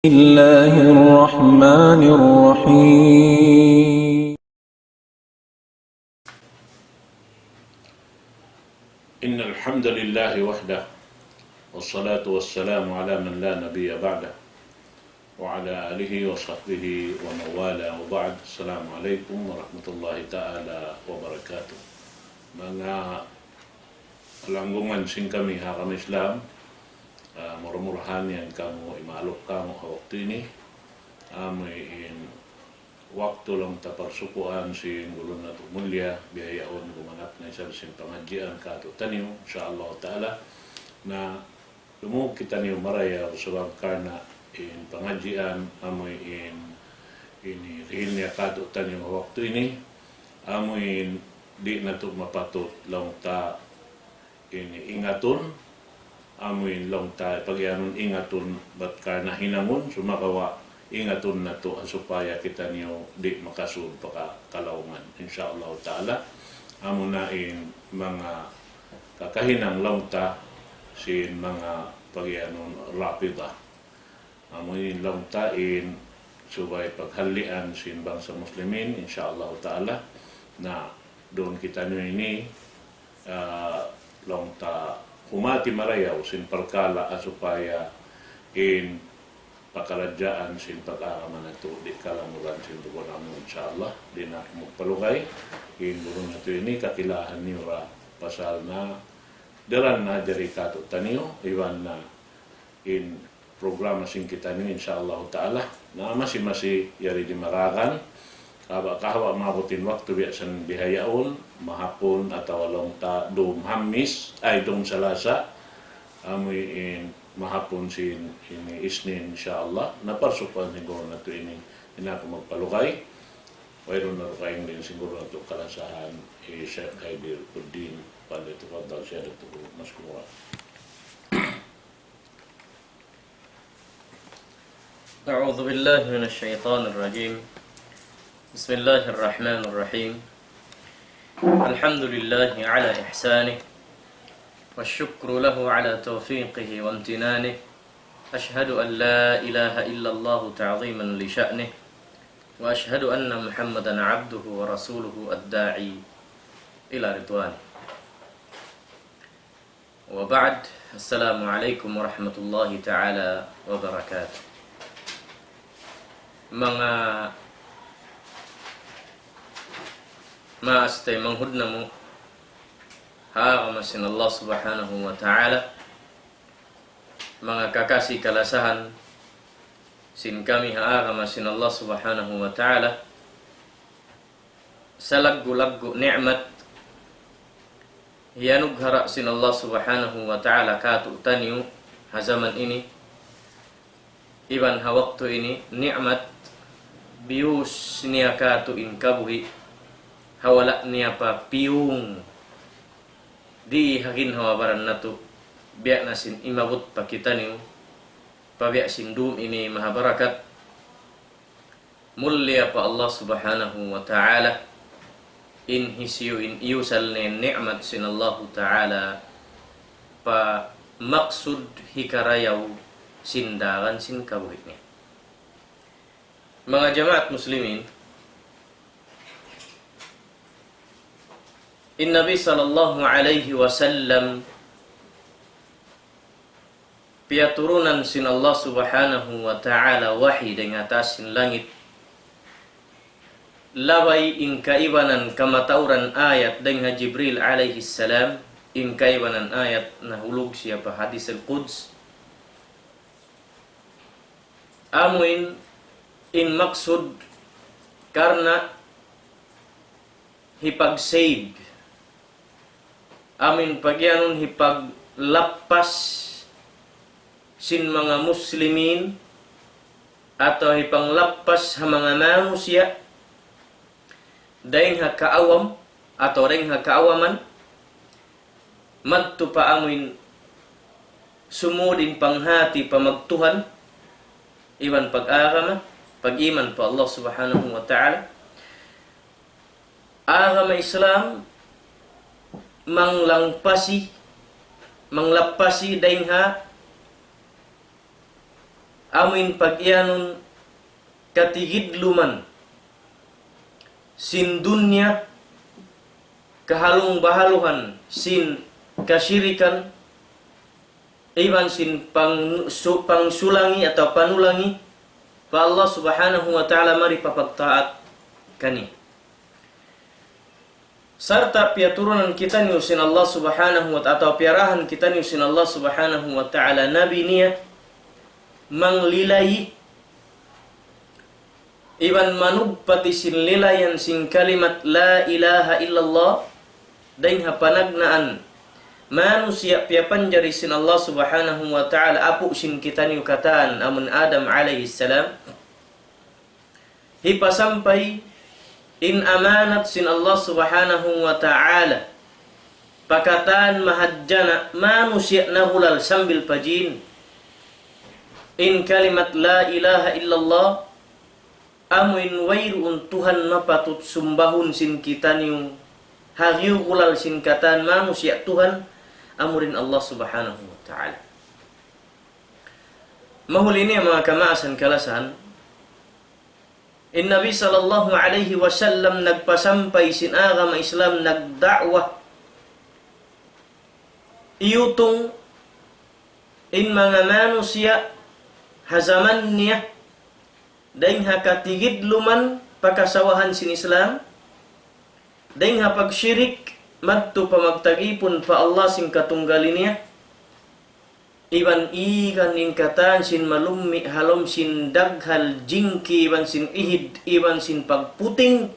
الله الرحمن الرحيم. إن الحمد لله وحده والصلاة والسلام على من لا نبي بعده وعلى آله وصحبه ومن والاه وبعد. السلام عليكم ورحمة الله تعالى وبركاته. Mga kalanggungan sing kami hakam Islam, murmurahan yan kamu imalok kamu waktu ini. Amoy in waktu lang taparsukuan si gulon na tumulya bihayaon gumanap na isa sin pangadjian kato taniw insyaallah ta'ala na lumog kita niyo maraya usabang karna in pangadjian amoy in rihil niya kato taniw waktu ini amoy in di na ito mapatot lang ta ingaton amoy lang ta pagyanon ingaton bat karna hinangon sumakawa ingaton na to supaya kita niyo di makasud kalawungan insyaallah ta'ala. Amo na in mga kakahinang lawta sin mga pagyanon rapida amo in lawta in subay paghalian sin bangsa muslimin insyaallah ta'ala na doon kita niyo ini lawta humati marayaw sin parkala supaya in pakaradyaan sin pag-aaraman na ito di kalamuran sin buwan namin insyaAllah di na magpalugay in buwan na ito ini kakilahan niyo ra pasal na daran na dari kato taniyo iwan na in programa sin kita niyo insyaAllah ta'ala na masi yari di marakan kahawa mabutin waktu biasan bihayaon mahapon atau walong ta dum hamis ay dum salasa amoy in mahapon sin ini isnin insyaallah naparsukan siguro na ito ini ako magpalukay mayroon na kayong din siguro na ito kalasahan Sheikh Haidir Uddin palito pagdal siya ito mas kumura. أعوذ بالله من الشيطان الرجيم بسم الله الرحمن الرحيم الحمد لله على إحسانه والشكر له على توفيقه وامتنانه أشهد أن لا إله إلا الله تعظيما لشأنه وأشهد أن محمدا عبده ورسوله الداعي إلى رضوانه وبعد السلام عليكم ورحمة الله تعالى وبركاته. Mga maastay manghudna mo haamasin Allah subhanahu wa ta'ala mga kakasi kalasahan sin kami haamasin Allah subhanahu wa ta'ala sa laggu-laggu ni'mat hiyanug hara sin Allah subhanahu wa ta'ala katu taniyo hazaman ini iban hawaktu ini ni'mat bius niya katu in kabuhi hawala niya pa piyung di hagin hawabaran na to biyak na sin imabot pa kita niyo pabiyak sin dum ini mahabarakat mulia pa Allah subhanahu wa ta'ala in hisiyo in iyusal ni ni'mat sin Allah ta'ala pa maksud hikarayaw sindaran sin kabuhit niya. Mga jamaat muslimin, in Nabi sallallahu alaihi wasallam piaturunan sin Allah subhanahu wa ta'ala wahi dengan atas sin langit labay in kaibanan kamatauran ayat dengan Jibril alaihi salam in kaibanan ayat nahulog siya pa hadis al-Quds amuin in maksud karena hipag-save amin pagyanon hipaglapas sin mga muslimin atau hipanglapas ha mga manusia daing ha kaawam atau ring ha kaawaman madto pa amin sumudin panghati pamagtuhan iwan pag-agama pag-iman pa Allah subhanahu wa ta'ala agama Islam manglapasi daing ha amin pag-ianon katigidluman sin dunya kahalong bahaluhan sin kasyirikan iban sin pangsulangi atau panulangi pa Allah subhanahu wa ta'ala mari papagtaat kani. Serta piaturunan kita ni usin Allah subhanahu wa ta'ala atau piarahan kita ni usin Allah subhanahu wa ta'ala nabi niya manglilai iban manugpati sin lilayan sin kalimat la ilaha illallah dain hapanagnaan manusia piapanjari sin Allah subhanahu wa ta'ala apu sin kita ni kataan amun Adam alaihi salam hipa sampai in amanat sin Allah subhanahu wa ta'ala pakataan mahajjana manusia nahulal sambil pajin in kalimat la ilaha illallah amuin wairun Tuhan mapatut sumbahun sin kita niyo hariu kulal sin kataan manusia Tuhan amurin Allah subhanahu wa ta'ala. Mahuli ini mga kamaasan kalasan in Nabi sallallahu alaihi wasallam nagpasampay sin agama Islam nagda'wah iyutong in mga manusia hazaman niya daing hakatigid luman pakasawahan sin Islam daing hapagsyirik magto pamagtagipon pa Allah sin katunggali niya iban ikan in katan sin malummi halom sin daghal jingki iban sin ihid iban sin pagputing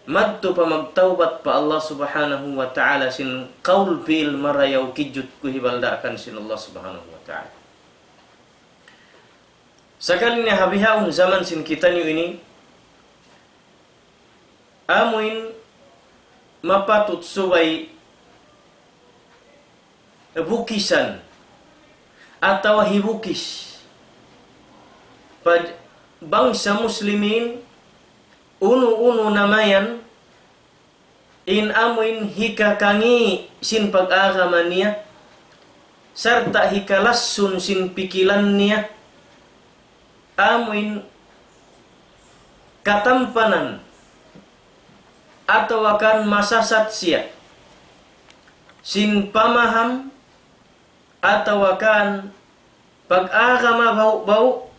magto pamagtawbat pa Allah subhanahu wa ta'ala sin qaul bil marayaw kijut kuhibaldakan sin Allah subhanahu wa ta'ala. Sakali ni habihaun zaman sin kita niyo ini amuin mapatut suway bukisan atau hibukis pad bangsa muslimin uno namayan in amuin hikakangi sin pag-agama niya serta hikalassun sin pikilan niya amuin katampanan atau akan masasat siya sin pamaham atau akan pag-agama bau-bau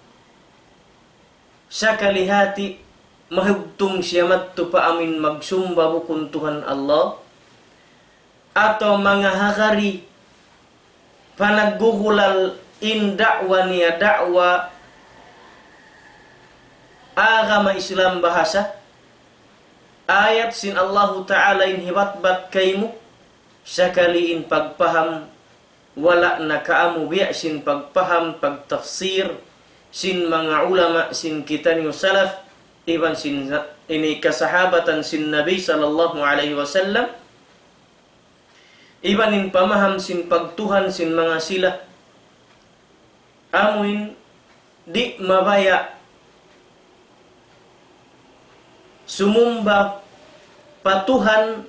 sa kalihati mahugtong siya matto pa amin magsumba bukun Tuhan Allah atau mga hakari panagguhulal in da'wa niya da'wa agama Islam bahasa ayat sin Allah Ta'ala in hibatbat kaymo sakaliin pagpaham wala na kaamu biya sin pagpaham pagtafsir sin mga ulama sin kita niyo salaf iban sin ini kasahabatan sin Nabi sallallahu alaihi wasallam iban in pamaham sin pagtuhan sin mga sila amuin di mabaya sumumba patuhan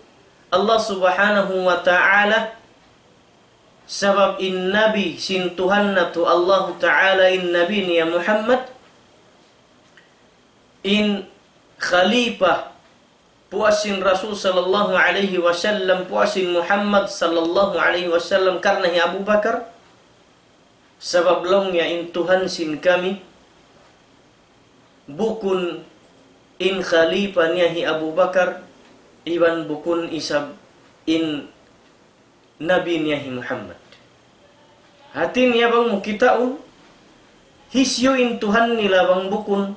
Allah subhanahu wa ta'ala sabab in nabi sin Tuhan na to Allah ta'ala in nabi niya Muhammad in khalifah puasin Rasul sallallahu alaihi wasallam puasin Muhammad sallallahu alaihi wasallam karena hi Abu Bakar sabab long ya in Tuhan sin kami bukun in khalifah niya hi Abu Bakar iban bukun isab in nabi niya hi Muhammad hatin niya bang mukitaon hisyo in Tuhan nila bang bukun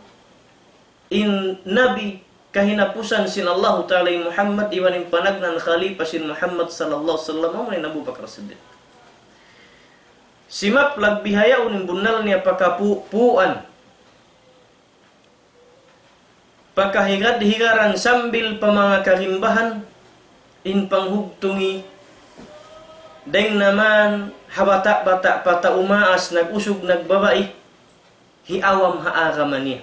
in nabi kahinapusan sin Allah Ta'ala in Muhammad iban in panagnan khalifah sin Muhammad sallallahu alaihi wasallam mo ni Abu Bakar Siddiq simap lagbihayaon in bunal niya pakapuan pakahigad-higaran sambil pamanga karimbahan in panghugtungi deng naman habata-bata pata umaas nagusog nagbabai hiawam haagama niya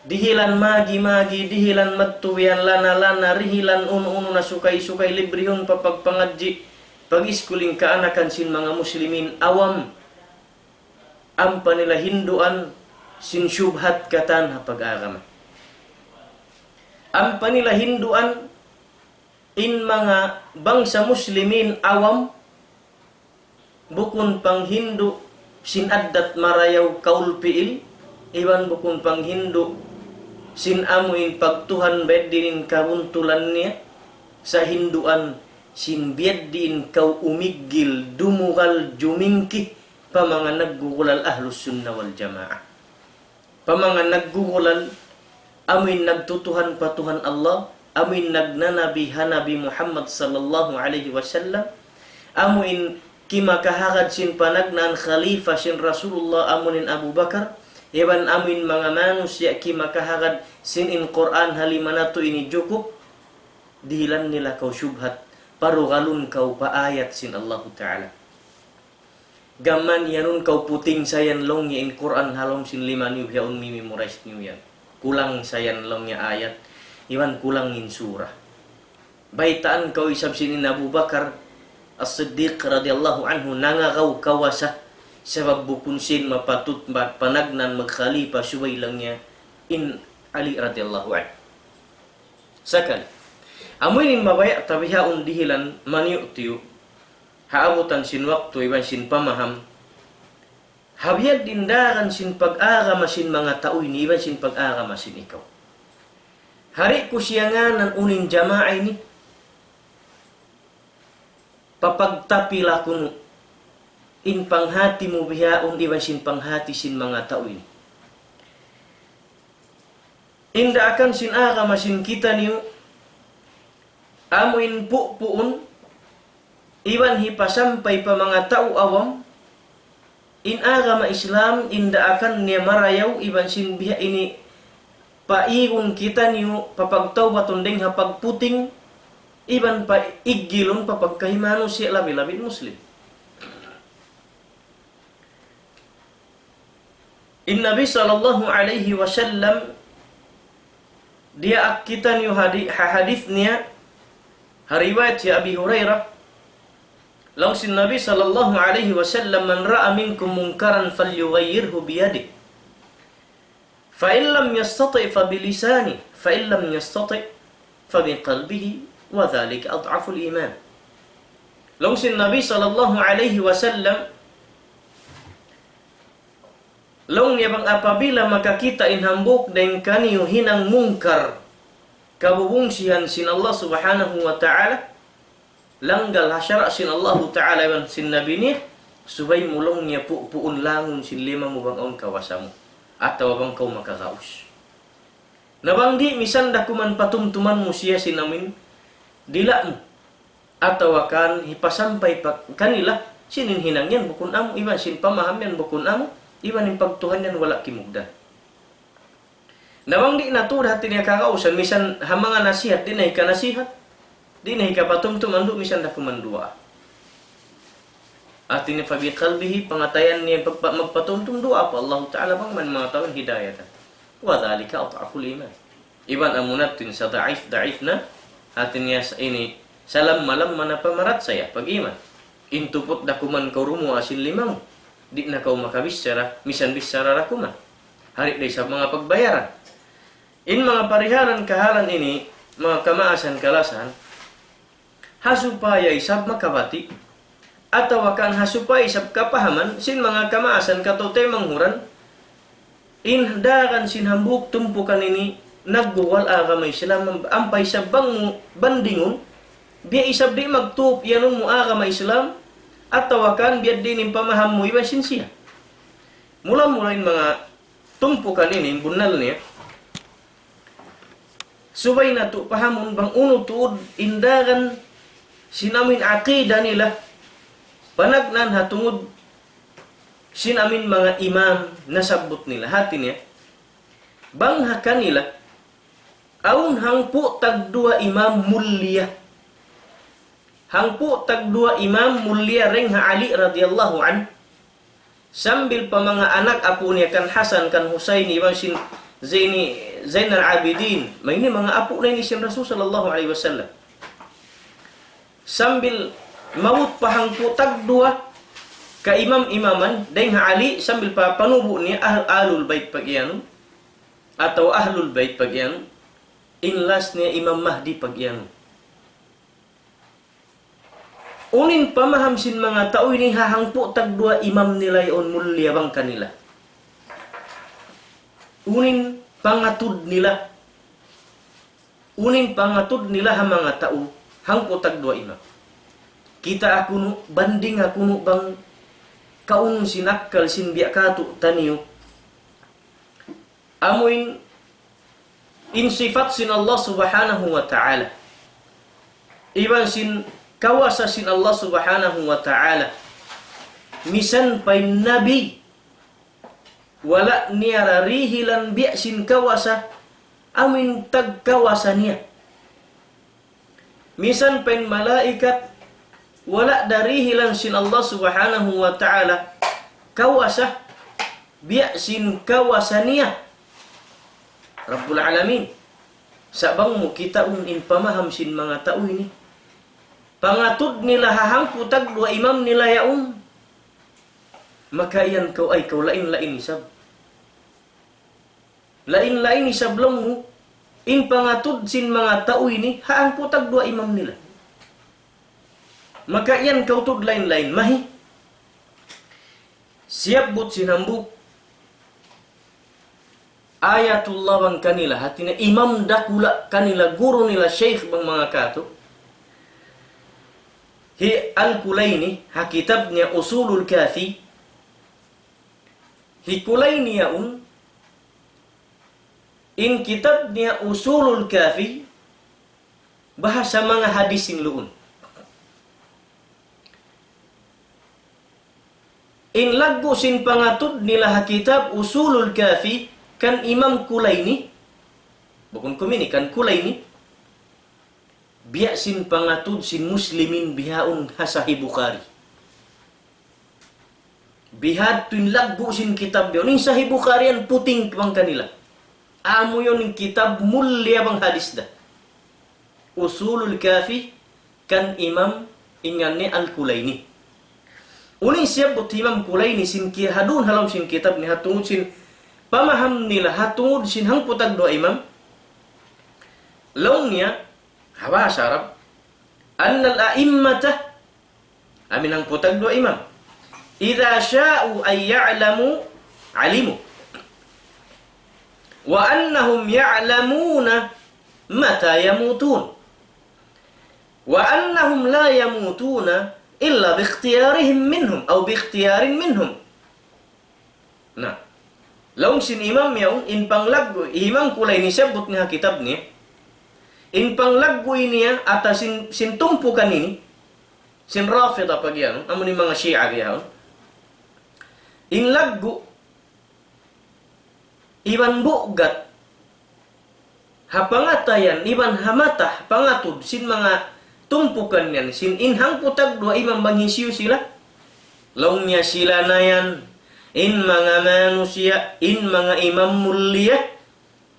dihilan magi-magi dihilan mattuwian lana-lana rihilan uno-uno na sukay-sukay librihon papagpangadji pag-iskuling kaanakan sin mga muslimin awam ang panila hinduan sin syubhat katan hapag-agama. Ang panila hinduan in mga bangsa muslimin awam bukun pang Hindu sin addat marayaw kaulpiil, iban bukun pang Hindu sin amuin pagtuhan bedin kabuntulan niya sa Hinduan sin biyaddin kau umigil dumugal jumingki pamanga naggugulal ahlus sunnah wal jamaah. Pamanga naggugulal amin nagtutuhan patuhan Allah, amin nagnanabi hanabi Muhammad sallallahu alaihi wasallam, amin kimakahagad sin panagnan khalifa sin Rasulullah amunin Abu Bakar, iban amin mga manusia kimakahagad sin in Quran halimanato ini cukup dihilan nila kau syubhat parugalun kau paayat sin Allah Ta'ala. Gaman yanun kau puting sayan long ya in Quran halom sin 5 niyo yaun memorize niyo yan. Kulang sayan long ya ayat, iwan kulang in surah. Baitaan kau isab sinin Abu Bakar As-Siddiq radhiyallahu anhu nangagaw kawasa sebab bukun sin mapatut panagnan magkhalifa subay lang niya in Ali radhiyallahu anhu. Sakali amoy nin mabaya tabihaun dihilan maniu tiyo haabutan sin waktu iban sin pamaham habiyad dindaran sin pag-agama sin mga tao ini iban sin pag-agama sin ikaw. Hari ko siyanganan unin jamaah ini papagtapila kuno in panghati mo bihaon iban sin panghati sin mga tao ini. Inda akan sin agama sin kita niyo amuin puun iban hipasampay pa mga tao awam in agama Islam inda akan niya marayaw iban sin biha ini paigun kita niyo papagtawbaton ding hapagputing iban pa igilon papagkahimano siya labi-labid Muslim. In Nabi sallallahu alaihi wasallam dia kita niyo hadith niya riwayat ya Abi Hurairah law sin Nabi sallallahu alaihi wasallam man ra'a minkum munkaran falyughayyirhu biyadihi fa in lam yastati' fa bilisani fa in lam yastati' fa biqalbihi wa dhalika adhafu al-iman. Law sin Nabi sallallahu alaihi wasallam law niya bang apabila makakita in hambuk den kaniyo hinang mungkar kabubungsihan sin Allah subhanahu wa ta'ala langgal hasyara sin Allah ta'ala ban sin nabi ni subay mulong niya puun langun sin 5 mo bang on kawasamu atau bang kau makagaus nabangdi misan dakuman patumtuman mo siya sinamin dila mo atau akan hipasampay pa kanila sinin hinang yan bukun amo iban sin pamaham yan bukun amo iban yung pagtuhan yan wala kimugdan. Nawang di natur hati niya kakausan, misan hamanga nasihat, di nahi ka nasihat, di nahi ka patumtuman do, misan na kumandua. At ini fabi qalbihi, pangatayan niya magpatumtum doa pa Allah Ta'ala bang man mga taon hidayatan. Wa dhalika at'aful iman. Iban amunatin sa da'if na, hati niya sa ini, salam malam mana pamarat saya, pag-iman. Intupot na kuman kaurumo asin 5, di na kau makabisara, misan bisara rakuman. Hari day sa mga pagbayaran. In mga pariharan kahalan ini, mga kamaasan kalasan, hasupaya isab makabati, atau akan hasupaya isab kapahaman, sin mga kamaasan katote manghuran, indakan sin hambuk tumpukan ini, nagguwal agama Islam, ampay sa bandingon, biya isab di magtup yanun mo agama Islam, atau akan biya din pamaham mo iba sin siya. Mula-mula mga tumpukan ini, bunal niya, subay na to pahamon bang uno tuod indagan sinamin aqida nila panagnan hatungod sinamin mga imam nasabot nila hati niya bang kanila aun hangpo tag 2 imam mulia hangpo tag 2 imam mulia reng ha Ali radhiyallahu an sambil pa mga anak apo niya kan Hasan kan Husain ibang sin Zainal Abidin, may ini mga apo na ini si Rasul sallallahu alaihi wasallam. Sambil maut pahang putag 2 ka imam-imaman dahil Ali sambil pa panubo niya ahlul bait pag-iyan atau ahlul bait pag-iyan inlas niya Imam Mahdi pag-iyan. Unin pamaham sin mga tao ini hahangpo tagdua imam nila yon mulia bang kanila. Unin pangatud nila. Unin pangatud nila ha mga tao hangpo tagdua imam. Kita akuno banding akuno bang kaun sinakal sinbiya katu taniyo. Amuin in sifat sin Allah subhanahu wa ta'ala. Iban sin kawasa sin Allah subhanahu wa ta'ala. Misan pay nabi. Wala niya rarihilan biya sin kawasa. Amin tag kawasa niya. Misan pay malaikat. Wala darihilan sin Allah subhanahu wa ta'ala. Kawasa. Biya sin kawasa niya. Rabbul Alamin. Sabang mo kita in pamaham sin mga tao ini. Pangatud nila hahangpo tagdua imam nila yaon. Maka yan kau ay kau lain-lain isab. Lain-lain isab lang mo. In pangatud sin mga tao ini hahangpo tagdua imam nila. Maka yan kau tud lain-lain mahi. Siap but sinambuk. Ayatullah bang kanila hatina imam dakula kanila guru nila syekh bang mga kato. Hi Al-Kulaini, ha kitabnya Usulul Kafi. Hi Kulaini yaun, in kitabnya Usulul Kafi, bahasa mga hadisin luun. In lagu sin pangatud nila ha kitab Usulul Kafi, kan Imam Kulaini, bukan kumini, kan Kulaini, biya sin pangatud sin muslimin bihaun hasahi Bukhari. Bihad tuin lagu sin kitab yun. Yung Sahih Bukhari yan puting bang kanila. Amo yun yung kitab mulia bang hadis da. Usulul Kafi kan Imam ingani Al-Kulaini. Uning siya but Imam Kulaini sin kihadun halam sin kitab ni hatungod sin pamaham nila hatungod sin hang putag doa imam. Laung niya bahasa Arab annal a'immata amin ang putag dua imam idza sya'u ay ya'lamu alimu wa annahum ya'lamuna mata yamutun wa annahum la yamutuna illa bi ikhtiyarihim minhum aw bi ikhtiyarin minhum. Nah laung sin imam yaun in panglagu imam kulay ni sabut nga kitab ni in panglaggoy niya at sin tumpukan ini sin Rafida pag yan amo ni mga Shia yan in laggo iban bugat hapangatayan iban hamata pangatud sin mga tumpukan yan sin inhang putag dua imam banghisiyo sila laung niya sila na yan in mga manusia in mga imam mulia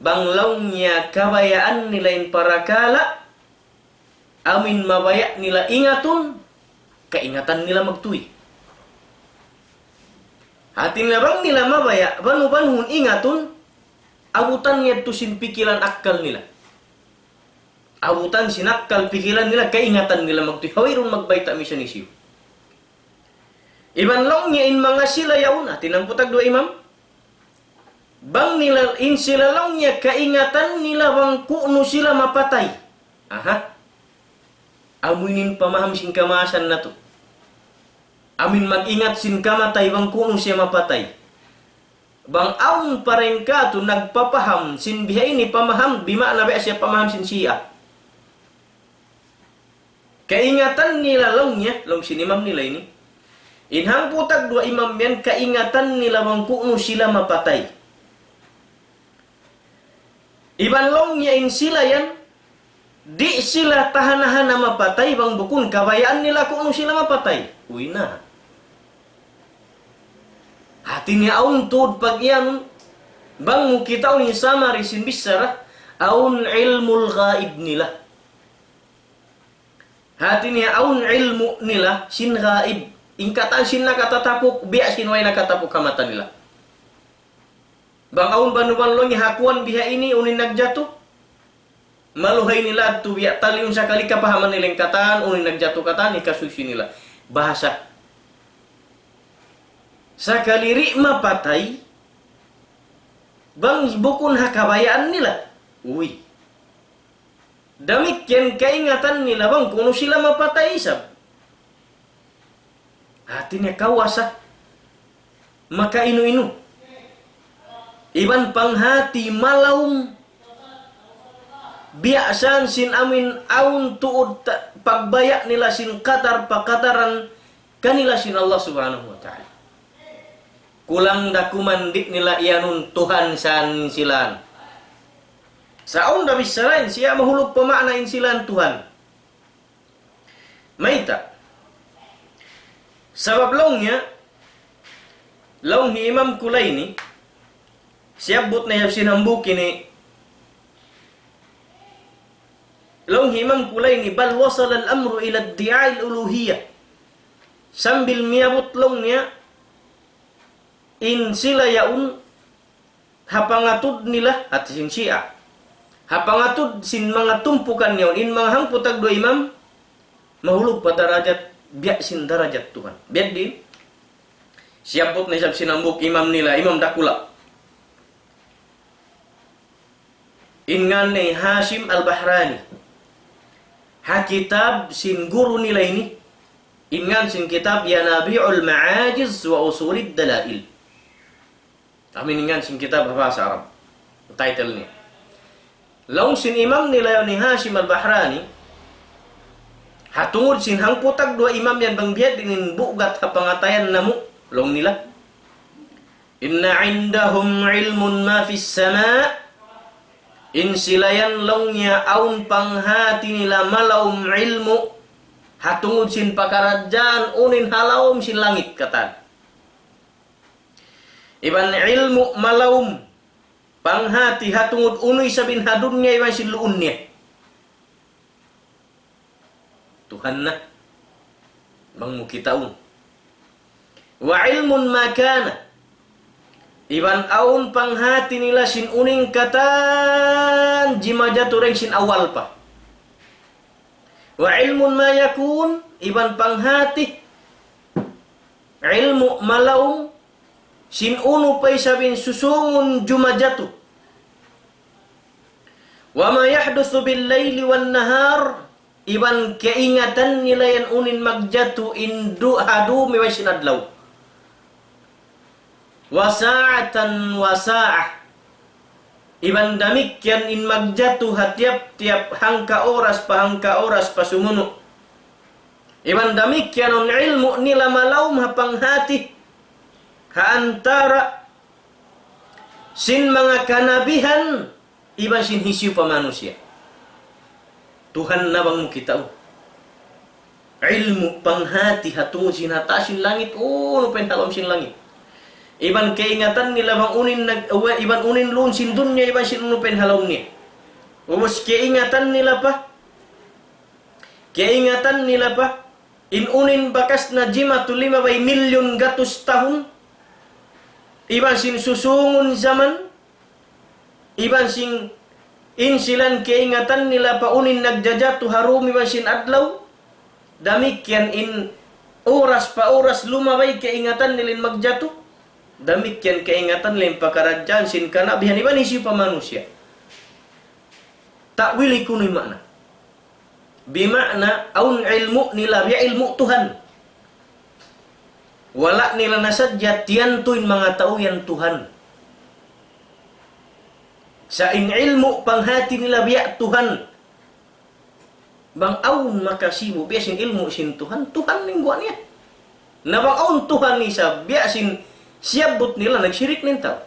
banglaw niya kabayaan nila in parakala amin mabaya nila ingatun kaingatan nila magtuwi hatin na bang nila mabaya banu-banhun ingatun abutan niya tusin pikiran akal nila abutan sinakal pikiran nila kaingatan nila magtuwi hawirun magbayta misyon isiyo iban lang niya in mga sila yaun hatin ang putag dua imam bang nila in sila lang niya kaingatan nila bang kuno sila mapatay. Aha. Amuinin pamaham sin kamasan na to. Amin mag-ingat sin kamatay bang kuno siya mapatay. Bang aun pareng ka to nagpapaham sin bihay ni pamaham bima na ba siya pamaham sin siya. Kaingatan nila lang niya, lang sin imam nila ini. Inhang putag dua imam yan kaingatan nila bang kuno sila mapatay. Iban long niya in sila yan, di sila tahanahan na mapatay, bang bukun, kabayaan nila kung sila mapatay. Uy na. Hati niya aun tuod pag yan, bang mukita ni sama risin bisara, aun ilmul ghaib nila. Hati niya aun ilmu nila, sin ghaib. ingkatan sin nakatatapuk biya sin way nakatapuk kamata nila. Bang aun banuban longi hakuan biha ini unin nagjatuh. Maluhay nila tu biya taliun sakali kapahaman nilang kataan unin nagjatuh kataan ikasusi nila. Bahasa sakali rikma patay bang bukun hakabayaan nila. Uy. Demikian keingatan nila bang kuno sila mapatay isab. Hatinya kawasa. Maka inu-inu. Iban panghati malaum. Biasan sin amin aun tuud pagbayak nila sin katar pakataran kanila sin Allah subhanahu wa ta'ala. Kulang dakumandik nila ianun Tuhan san silan. Saun da bisalain siya mahulog pemakna insilan Tuhan. Maita. Sabab longnya long hi Imam Kulaini siabut na sinambuk ini long hi Imam Kulaini bal wasal al-amru ila ad-di'a al-uluhiyyah sambil miabut longnya in sila yaun hapangatud nila at sin Syiah hapangatud sin mga tumpukan yaun in mga hangputag do imam mahulog pa darajat biya sin darajat Tuhan biya din siapot na isab sinambuk imam nila imam dakula ingan ni Hashim al-Bahrani hakitab sin guru nila ini ingan sin kitab Yanabi'ul Ma'ajiz wa Usulid Dalail amin ingan sin kitab bahasa Arab title ni laung sin imam nila ni Hashim al-Bahrani hatungod sin hangputag dua imam yan bang biad dinin bugat hapangatayan namu long nila inna indahum ilmun ma fis sama in silayan longnya aun panghati nila malaum ilmu hatungod sin pakarajaan unin halaum sin langit katan iban ilmu malaum panghati hatungod unoy sabin hadunnya iban sin luunnya Tuhan na bang mukitaun wa ilmun makana iban aun panghati nila sin uning katan jimajatu reng sin awal pa wa ilmun ma yakun iban panghati ilmu malaum sin unu pay sabin susungun jumajatu wa ma yahdutsu bil laili wan nahar iban keingatan nila yan unin magjatu indu hadu miwasin adlaw wasa'atan wasa'ah iban damikyan in magjatu hatiap-tiap hangka oras pa sumunu iban damikyan on ilmu nila malaum hapang hati haantara sin mga kanabihan iban sin hisyu pa manusia Tuhan na bang kita ilmu panghati hatungod sin hata sin langit no penhalom sin langit iban keingatan nila bang unin iban unin lun sin dunya iban sin no penhalom ni ubos keingatan nila pa in unin bakas na jimatu 5 milyon gatus tahun iban sin susungun zaman iban sin insilan keingatan nila paunin nagjajatu harumi masin adlaw damikyan in oras pa oras lumabay keingatan nilin magjatu damikyan keingatan nilin pakaradyan sin kanabihan iban isi pa manusia takwili kunoy makna bimakna aun ilmu nila biya ilmu Tuhan wala nila nasadya tiyantuin mga tao yan Tuhan sa in ilmu panghati nila biya Tuhan bang aun makasimu biya sin ilmu sin Tuhan lingguan niya na bang aun Tuhan ni sa biya sin siyabot nila nagsirik nintaw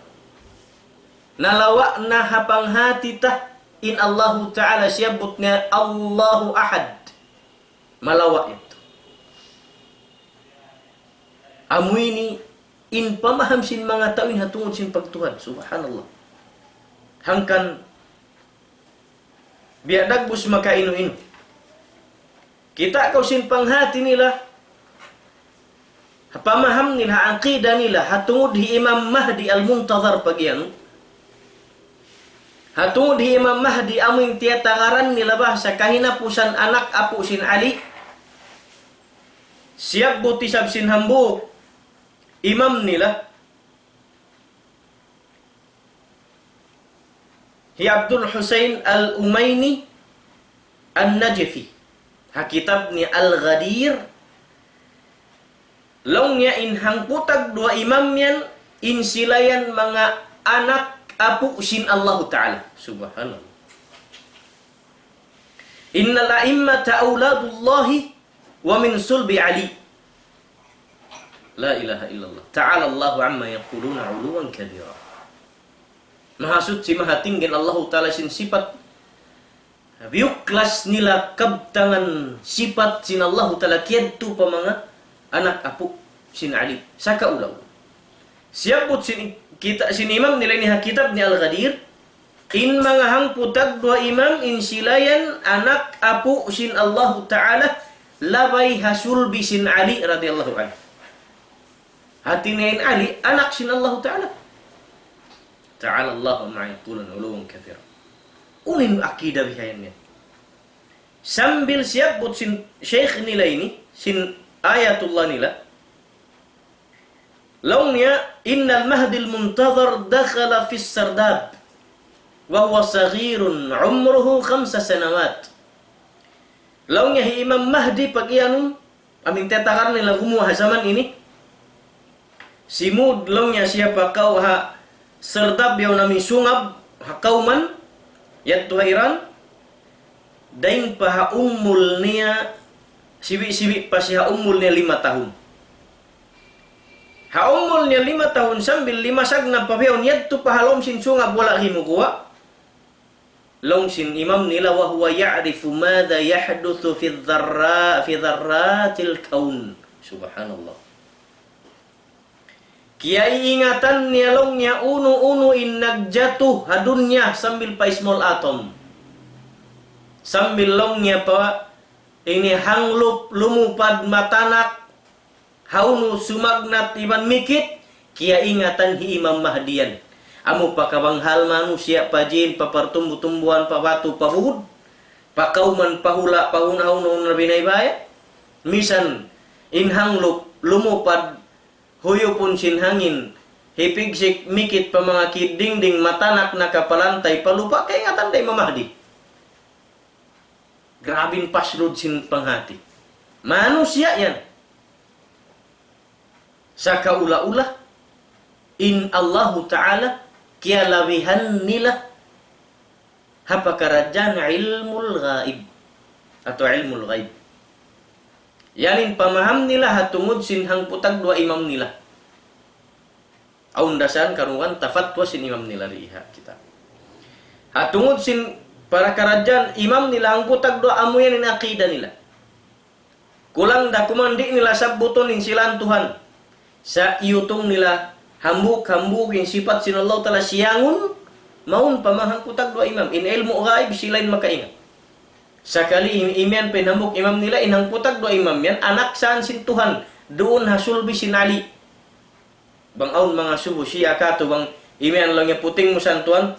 nalawa na hapanghati ta in Allahu Ta'ala siyabot niya Allahu Ahad malawa ito amoy ni in pamaham sin mga tawin hatungod sin pagtuhan subhanallah hangkan biya dagbus makainu-inu kita kausin panghati nila pamaham nila aqidah nila hatungod hi Imam Mahdi al-Muntazar pagian. Hatungod hi Imam Mahdi amuing tiatagaran nila bahasa kahinapusan anak apu sin Ali. Siap buti sab sin hambu imam nila hi Abdul Husain al-Umaini an-Najfi. Ha kitab ni Al-Ghadir. Longnya in hang putag dua imam yan in silayan mga anak apu sin Allah Ta'ala. Subhanallah. Innal a'immata auladullahi wa min sulbi Ali. La ilaha illallah. Ta'ala Allahu amma yaquluna 'uluwan kabira. Maha suci maha tinggi Allah Ta'ala sin sifat biuklas nila kabtangan sifat sin Allah Ta'ala kiadtu pamanga anak apu sin Ali saka ulaw siaput sin kita sin imam nila ni kitab ni Al-Ghadir in mga hangputag dua imam in silayan anak apu sin Allah Ta'ala labay hasul bisin Ali radhiyallahu anhu. Hatinain Ali anak sin Allah Ta'ala. Ta'ala Allah ma'itulan uluwan kathira. Unin akidah bihayannya. Sambil siap buat sin syekh nila ini, sin ayatullah nila. Lawnnya innal mahdil muntazar dakhala fis sardab wa huwa saghirun umruhu 5 sanawat. Lawnnya Imam Mahdi pagianun amin tetakan nila gumuha zaman ini. Simud lawnnya siapa kau ha sardab yaw nami sungab hakauman yat Iran dain paha ummul niya sibi-sibi pasiha ummul niya 5 tahun. Ha ummul niya 5 tahun sambil 5 sagna pabiyaw yat tu pahalom sin sungab wala himukuwa. Long sin imam nila wa huwa ya'rifu madha yahduthu fi dharratil kaun. Subhanallah. Kiai ingatan niya longnya unu in nagjatuh hadunya sambil pa small atom. Sambil longnya pa ini hanglup lumupad matanak haunu sumagnat iban mikit kia ingatan hi Imam Mahdian. Amu pakabanghal manusia pajin papartumbu-tumbuhan pabatu pahud pakauman pahula pahunahun nabinay baya misan in hanglup lumupad huyo pun sin hangin hipigsik mikit pamangakid dingding matanak na kapalantay palupa kay ingatan day mamahdi. Grabin paslud sin panghati. Manusia yan. Sa kaula-ula in Allahu Ta'ala kia lawihan nila hapakarajan ilmul ghaib atau ilmul ghaib. Yanin pamaham nila hatungod sin hang putag dua imam nila. Aundasan karungan tafatwa sin imam nila riha kita. Hatungod sin para karajan imam nila hang putag dua amuyan in aqidah nila. Kulang da kumandi nila sabbuton in silan Tuhan. Sa iutong nila hambuk-hambuk yung sifat sin Allah Ta'ala siyangun maun pamahang putag dua imam in ilmu ghaib silain makaingat. Sakali imian penhambuk imam nila inhang putag dua imam yan anak saan sin Tuhan doon hasulbi sin Ali. Bang aun mga suhu siya kato bang imian lang yung puting mo san Tuhan.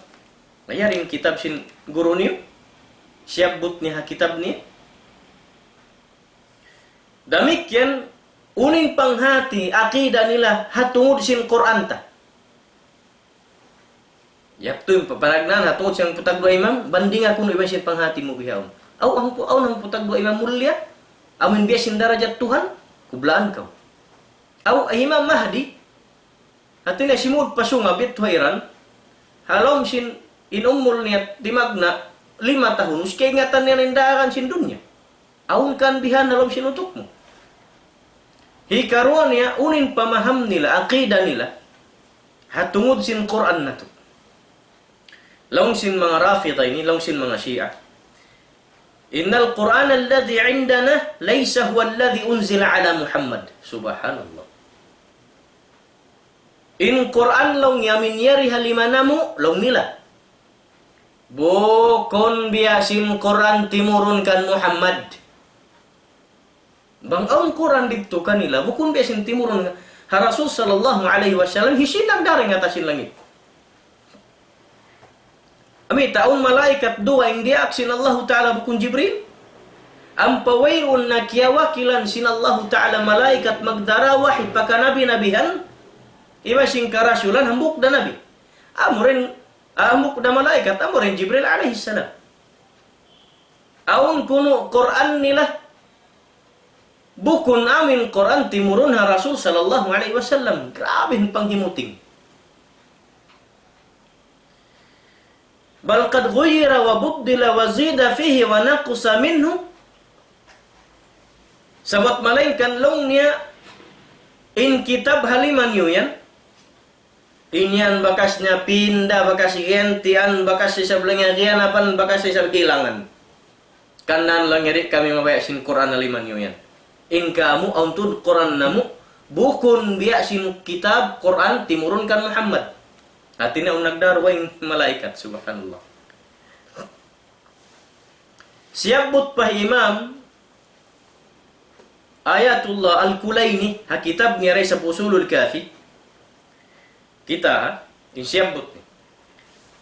Nayaring kitab sin guru niyo. Siap but niya kitab niya. Damik yan unin panghati akidah nila hatungod sin Quran ta. Yapto yung papanagnan hatungod siyang putag dua imam banding ako no iba sin panghati mo bihaon. Aw ang putag dua imam mulia amin biya sin darajat Tuhan kublaan kau. Aw Imam Mahdi atin na simud pasungabit Iran halom sin inummul niya dimagna 5 tahun uskay ingatan niya nindakan sin dunya. Aun kan bihan halom sin utuk mo. Hikaruan niya unin pamaham nila aqidah nila hatungod sin Quran na to. Long sin mga Rafida ini long sin mga Shia. Innal Quran alladhi indana laysa huwa alladhi unzila ala Muhammad. Subhanallah. In Quran long yamin yari halimanamu long nila. Bukon biya sin Quran timurun kan Muhammad. Bang aun Quran dito kanila bukun besin timurun ha Rasul sallallahu alaihi wasallam hisinag daring atasin langit. Ami taun malaikat dua yang dia aksin Allah Ta'ala bukun Jibril. Ampawairun na kiawakilan sinallahu Ta'ala malaikat magdara wahid paka nabi-nabihan. Iba sing karasulan hambuk da nabi. Amurin hambuk da malaikat amurin Jibril alaihi salam. Aun kuno Quran nilah bukun amin Quran timurun ha Rasul sallallahu alaihi wasallam. Grabe panghimuting. Bal qad ghuyira wa buddila wa zida fihi wa naqusa minhu. Sabat malaikan long niya in kitab haliman yuyan. Inyan bakasnya pindah, bakas gentian, bakas sebelah gian apan bakas sebelah kehilangan. Kanan lang yari kami mabayasin Quran haliman yuyan. In kamu auntun Quran namu bukun biasin kitab Quran timurunkan Muhammad. Hatina unagdar waing malaikat subhanallah. Siabut pah imam Ayatullah Al-Kulaini ha kitab ni Raisa Usulul Kafi. Kita siabut ni.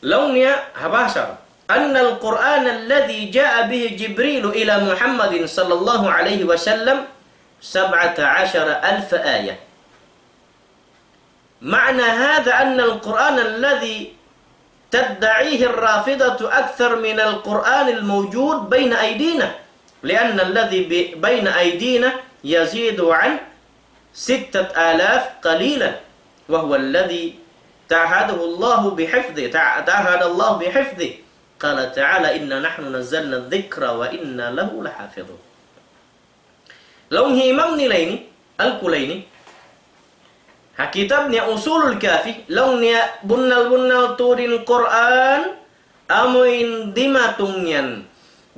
Launnya habasa anna al-Qur'an alladhi jaa bihi Jibril ila Muhammadin sallallahu alaihi wasallam 17,000 ayah. معنى هذا أن القرآن الذي تدعيه الرافضة أكثر من القرآن الموجود بين أيدينا لأن الذي بين أيدينا يزيد عن 6,000 قليلا وهو الذي تعهده الله بحفظه تعهد الله بحفظه قال تعالى إنا نحن نزلنا الذكر وإنا له لحافظون لو هي إمام نليني الكليني ha kitabnya Usulul Kafi laungnya bunnal turin Quran amuin dimatungyan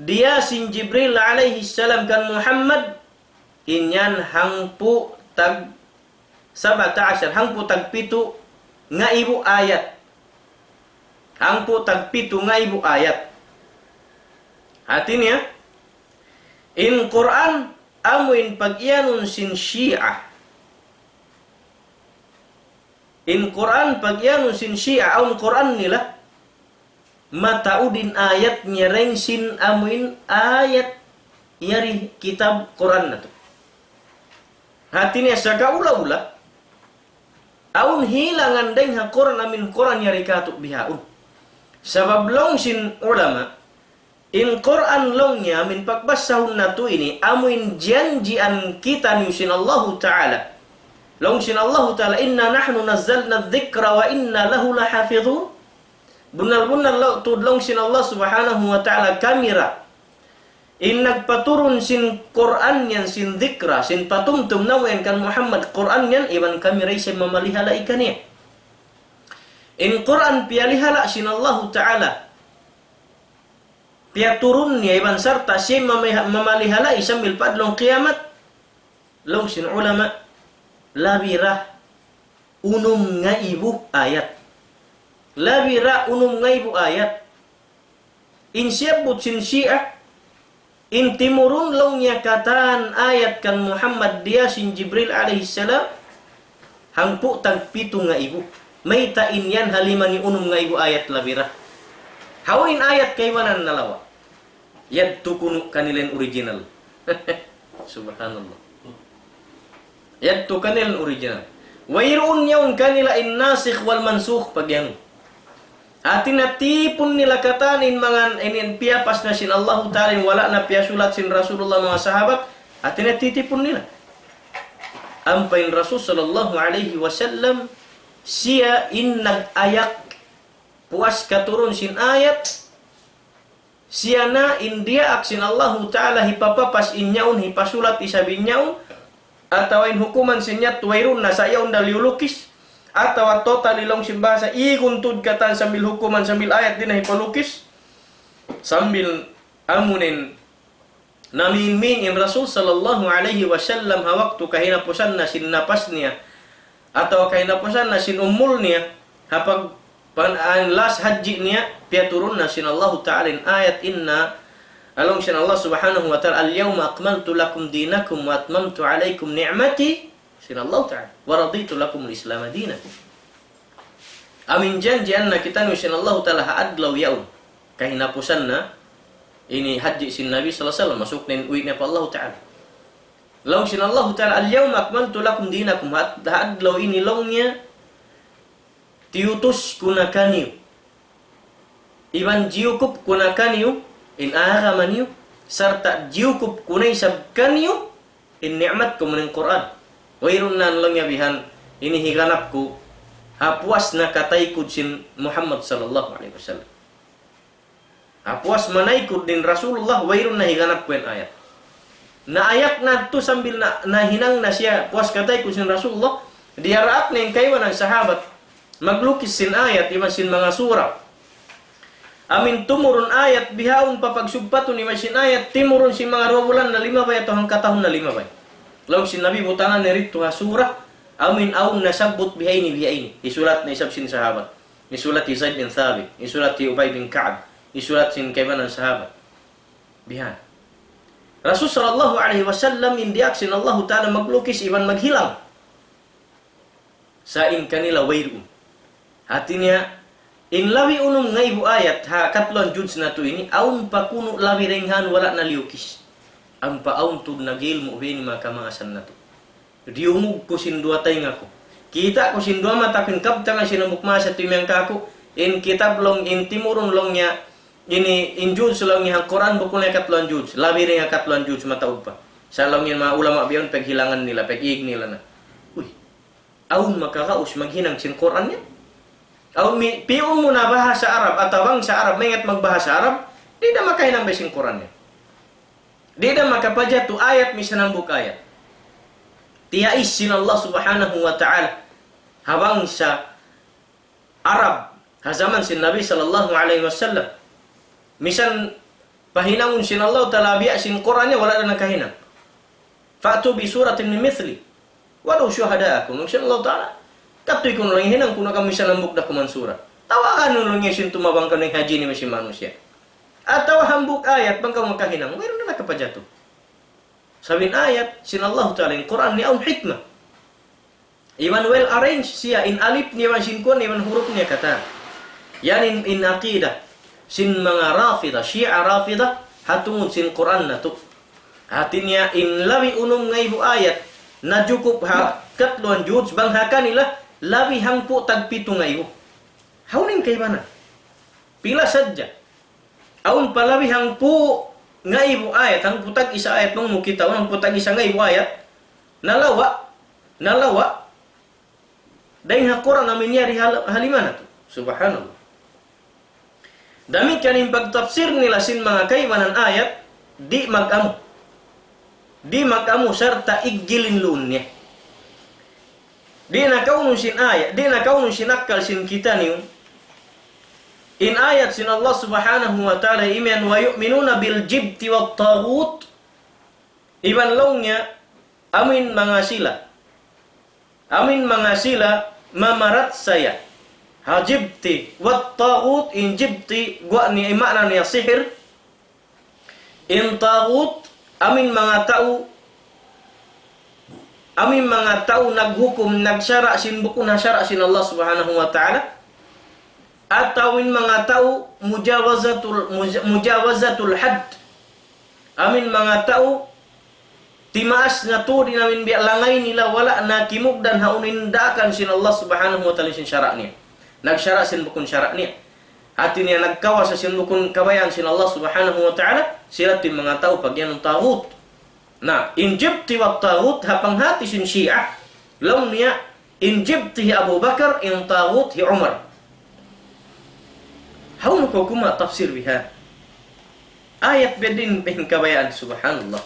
dia sin Jibril alaihi salam kan Muhammad inyan hangpu tag 17 hangpu tag pitu nga ibu ayat hangpu tag pitu nga ibu ayat artinya in Quran amuin pagyanun sin Syiah in Quran pagyan sin Syiah aun Quran nila mataudin ayat nyereng sin amuin ayat yari kitab Quran na to. Hatinya saka ula-ula aun hilangan deng ha Quran amin Quran yari katuk bihaun. Sabab long sin ulama in Quran longnya min pakbasahun na to ini amuin janjian kita ni sin Allah Ta'ala. Long sin Allah Ta'ala inna nahnu nazzalna dzikra wa inna lahu lahafizun. Benar-benar long sin Allah Subhanahu wa Ta'ala kamera. In nagpaturun sin Quran yan sin dzikra sin patumtum nawen kan Muhammad Quran yan iban kamera sin mamalihala ikaniya. In Quran pialihala sin Allah Ta'ala. Pia turun niya iban sarta sin mamalihala isambil padlong kiamat. Long sin ulama labirah unum nga ibu ayat. Labirah unum nga ibu ayat. In siyabut sin Syiah. In timurun longnya kataan ayat kan Muhammad dia sin Jibril alaihi salam. Hangpu tag pitu nga ibu. May tain yan halimani unum nga ibu ayat labirah. Hawin ayat kaywanan nalawa. Yad tukunu kanilen original. Subhanallah. Yadto kanil original. Wairun yaun kanila in nasikh wal mansukh pagyan. Atin natipun nila katanin mga inin piapas na sin Allah Ta'ala wala na piasulat sin Rasulullah mga sahabat. Atin natitipun nila. Ampain Rasul sallallahu alaihi wasallam siya in nag-ayak puas katurun sin ayat siya na india aksin Allah Ta'ala hipapapas inyaun hipasulat isabin nyaun atau in hukuman sinyat wairun na sayaw daliulukis atau total ilong simbasa iguntud katan sambil hukuman sambil ayat din hipalukis sambil amunin namin in Rasul sallallahu alaihi wasallam waktu kahinapusan na sin napasnya atau kahinapusan na sin umulnya hapag las haji niya piaturun na sin Allah Ta'ala ayat inna Along sin Allah subhanahu wa ta'ala, al-yawma akmaltu lakum dinakum wa atmamtu alaykum ni'mati, sin Allah ta'ala, wa raditu lakum al-islam dinakum. Amin janji anna kita sin Allah ta'ala haadlaw yaum. Kahinapusan na, ini haji sin Nabi sallallahu alaihi wasallam, masuk nin uwi na pa Allah ta'ala. Law sin Allah ta'ala, al-yawma akmaltu lakum dinakum, haadlaw ini lawnya, tiutus kunakaniyo. Iban jiukup kunakaniyo, in agamaniyo, serta jiukup kunay sabkaniyo, in ni'mat ko maning Quran. Wairun nan lang yabihan, ini higanap ko, hapuas na kataykod sin Muhammad sallallahu alaihi wasallam. Hapuas manaykod din Rasulullah, wairun na higanap ko yung ayat. Naayak na to sambil na hinang na siya, puas kataykod sin Rasulullah, diyaraat na yung kaywan ng sahabat, maglukis sin ayat, iman sin mga surah. Amin tumurun ayat, bihaon papagsugpato ni masin ayat, timurun sin mga robulan na 5 bay, atohang katahon na 5 bay. Law sin Nabi butangan ni rito ha surah, amin aun nasabot bihaini. Isulat na isab sin sahabat. Isulat si Zaid bin Thabit, isulat si Ubay bin Ka'ab, isulat sin kayman ng sahabat. Bihan. Rasul sallallahu alaihi wasallam indiak sin Allah ta'ala maglukis iban maghilang. Sa in kanila wayru. Hatinya in labi unum ngaybu ayat ha katlon juds na to ini aun pa kuno labi renghan wala na liukis. Ang pa aun tud nagil mo bini makamaasan na to. Diumug ko sin dua tainga ko. Kita ko sin dua mata kin kapta nga sinamuk masa timang kako in kitab long in timurun long nya ini in juds long nya Quran bukul na katlon juds. Labi reng katlon juds mataud pa. Sa long yan mga ulama biyon paghilangan nila pagig nila na. Uy. Aun makakaus maghinang sin Quran niya. Aw piun mo na bahasa Arab atau bangsa Arab mengat magbahasa Arab, di na makahinang basing Quran niya. Di na makapajatu ayat misanambuk ayat. Tiais sin Allah subhanahu wa ta'ala habang sa Arab hazaman sin Nabi sallallahu alaihi wasallam. Misan pahinangun sin Allah ta'ala biya sin Quran niya wala na nakahinang. Fa'tu bi suratin min mithli. Walau syuhada'akum. Sin Allah ta'ala katoy kuno lang hinang kuno kami sa lambok na kumansura. Tawakan nung nga sin tumabang ka ng haji ni masin manusia. At tawa hambuk ayat bang ka makahinang. Mayroon na nakapajato. Sabin ayat, sin Allah ta'ala yung Quran ni aun hikmah. Iman well arranged siya in alif niya man sin kuan, iman huruf niya kata. Yan in aqidah. Sin mga rafida, syi'a rafida, hatungod sin Quran na to. Hatin niya in labi unong ngaybu ayat, na jukup ha katluan juds bang haka nila, labi hangpo tagpito ngayon. Haunin kay bana? Pila sadya. Aun palabi hangpo ngaybo ayat, hangpo tag isa ayat nung mukita, hangpo tag isa ngaybo ayat, nalawa, dahil hakura namin yari halimana to. Subhanallah. Dami kanin pagtafsir nila sin mga kaybanan ayat, di mag-amu serta igilin lunya. Di na kaunun sin ayat, di na kaunun sin akal sin kita niyo. In ayat sin Allah subhanahu wa ta'ala iman wa yu'minuna bil jibti wat taghut. Iban longnya amin mga sila mamarat saya. Hajibti wat taghut in jibti gua ni makna niya sihir. In taghut amin mga tao naghukom, nagsara sin buko na syara sin Allah subhanahu wa ta'ala. At awin mga tao mujawazatul had. Amin mga tao timaas na to din namin langay nila wala na kimugdan haunindakan sin Allah subhanahu wa ta'ala sin syara niya. Nagsyara sin bukon syara niya. Hati niya nagkawa sa sin bukon kabayan sin Allah subhanahu wa ta'ala. Sila tin mga tao pag yan ang taghut. Nah, injibti wa taghut hapang hati sin Syiah. Law niya injibti Abu Bakar in taghut hi Umar. Haun ko kuma tafsir biha. Ayat bedin bin kabayan subhanallah.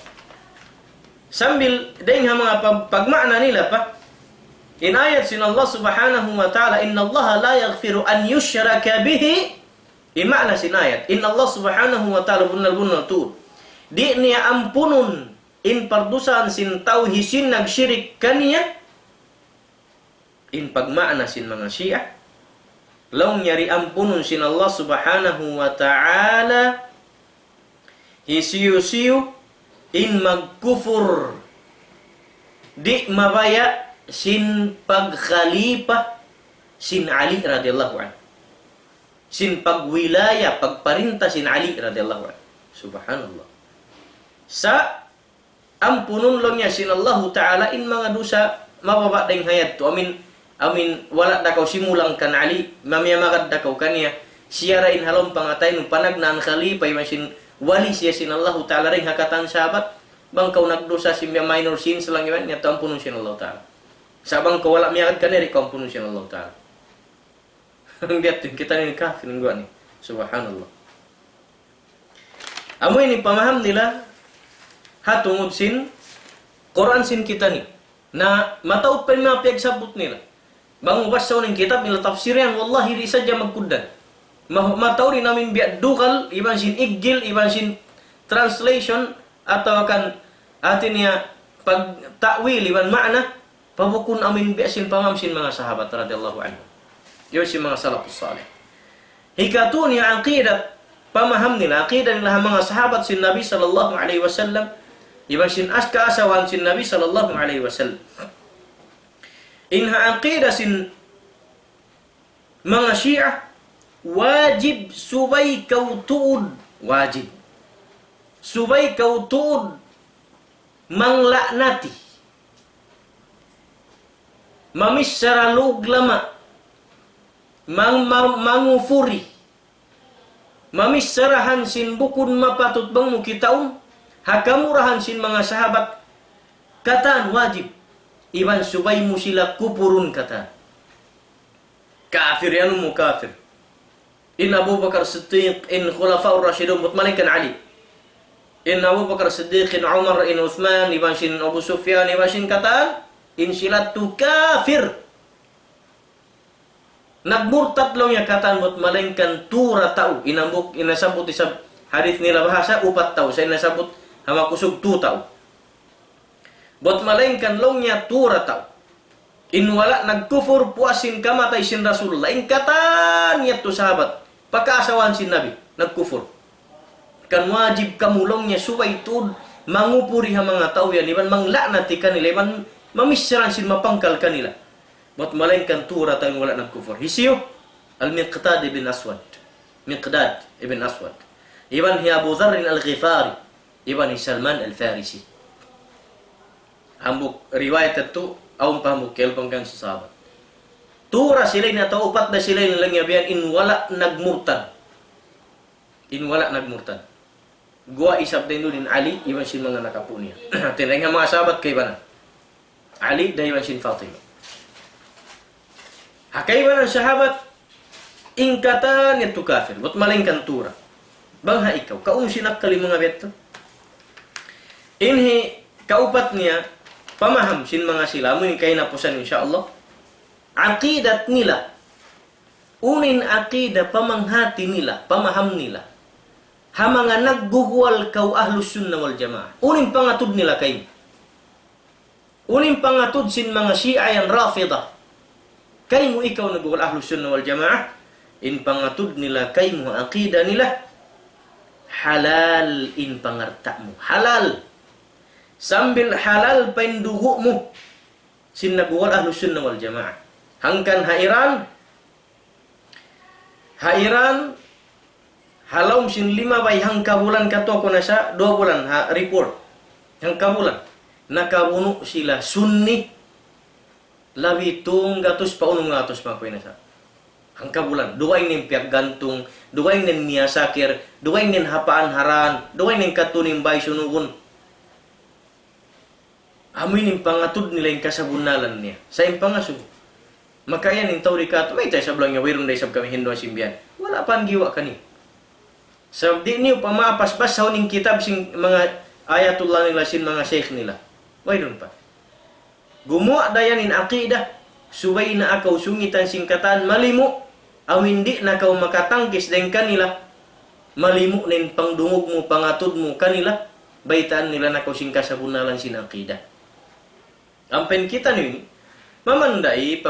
Sambil daing mga pagmakna nila pa. In ayat sin Allah subhanahu wa ta'ala inna Allah la yaghfiru an yushraka bihi. In makna sin ayat inna Allah subhanahu wa ta'ala bunal tu. Di niya ampunun in pardusan sin tauhi sin nagsyirik kaniya. In pagmakna sin mga Syiah. Law nyari ampunun sin Allah subhanahu wa ta'ala isiyu-siyu in magkufur di mabaya sin pagkhalifa sin Ali radhiyallahu anhu, sin pagwilaya pagparinta sin Ali radhiyallahu anhu. Subhanallah. Sa ampunun lang niya sin Allah Ta'ala in mga dusa mababa ding hayat to. Amin wala dakaw simulang kan Ali mamaya magad dakaw kaniya siya rin halong pangatay nung panagnaan khalifa sin wali siya sin Allah Ta'ala rin hakatan sahabat bang kau nagdosa si minor sins lang yan niya to ampunun sin Allah Ta'ala. Sabang kau wala miyagad kaniri kau ampunun sin Allah Ta'ala. Ang diatin kita ni kafir ng gua ni. Subhanallah. Amoy ni pamaham nila hatungod sin Quran sin kita ni na mataud pa mga piagsabot nila. Bang basaw ng kitab nila tafsirian wallahi di sadya magkudan. Mataud rin namin biya dukal iban sin iggil iban sin translation atau kan atin niya pag ta'wil iban makna pabukun amin biya sin pamam sin mga sahabat radhiyallahu anhu. Yun si mga salafus salih. Hikatu niya aqidat pamaham nila aqidat nila mga sahabat sin Nabi sallallahu alaihi wasallam iban sin aska asawan sin Nabi sallallahu alaihi wasallam. Inha aqidat sin mga Syiah wajib subay kau tuud wajib subay kau tuud manglaknati mamisaralug lama mangufuri mamisarahan sin bukun mapatut bang mukitaun hakamurahan sin mga sahabat kataan wajib iban subay mo sila kupurun kata kafir yan mo kafir in Abu Bakar Siddiq in Khulafa'ur Rashidun mutmalikan Ali in Abu Bakar Siddiq in Umar in Uthman iban sin Abu Sufyan iban sin kataan in sila tu kafir nagmurtad lang yung kataan mo't malengkan tura tao. Inasabot isang hadith nila bahasa, 4 tao. Sa inasabot hamakusog 2 tao. Bot malengkan lang niya tura tao. Inwala nagkufur puasin kamatay sin Rasulullah. In kataan niya to sahabat. Pagkaasawan sin Nabi. Nagkufur. Kan wajib kamulong niya subay tud. Mangupuri ha mga tao yan. Iban manglaknati kanila. Iban mamisyaran sin mapangkal kanila. Buat malengkan tura tayo wala nagkufur. Hisiyo Al-Miqdad ibn Aswad. Miqdad ibn Aswad. Iban hi Abu Dharr al-Ghifari. Iban hi Salman al-Farisi. Hambuk riwayat itu aum pahambuk kelpang kan sahabat. Tura sila na tao 4 na sila lang yabian in wala nagmurtad. In wala nagmurtad. Gua isab din din Ali iban sin mga nakapo niya. Tinay nga mga sahabat kay bana. Ali da iban sin Fatimah. Hakaiban ang sahabat ingkatan nito kafir buat malengkan tura bangha ikaw kaum sinak kali mga beto inhi kaupat niya pamaham sin mga sila mo kay napusan insyaallah aqidat nila unin aqida pamanghati nila pamaham nila ha mga nagguguwal kau ahlus sunnah wal jamaah unin pangatud nila kay unin pangatud sin mga Syiah yang Rafidah kay mo ikaw nagugol ahlus sunnah wal jamaah in pangatud nila kay mo aqida nila halal in pangarta mo halal sambil halal paindugo mo sin nagugol ahlus sunnah wal jamaah hangkan hairan halom sin 5 bay hangka bulan kato ko na sa 2 bulan ha report hangka bulan nakabuno sila sunni labi tung gatos paunong gatos mga kuya sa hangka bulan duwain nin piyak gantung duwain nin niya sakir duwain nin hapaan haran duwain nin katuning bay sunugun amoy nin pangatud nila yung kasabunalan niya sa yung pangasug makayan nin tawri kato may tayo sablang niya wirong day sab kami Hindu simbiyan wala pan giwa kani sa di niyo pamapasbas sa uning kitab sing mga ayatullah nila sin mga sheikh nila wayron pa gumawa dayan in aqidah subay na akaw sungitan singkatan malimu aw hindi na kaw makatangkis den kanila malimu nin pangdungog mo pangatud mo kanila baitaan nila na kaw singka sa bunalan sin aqidah ampen kita ni mamandai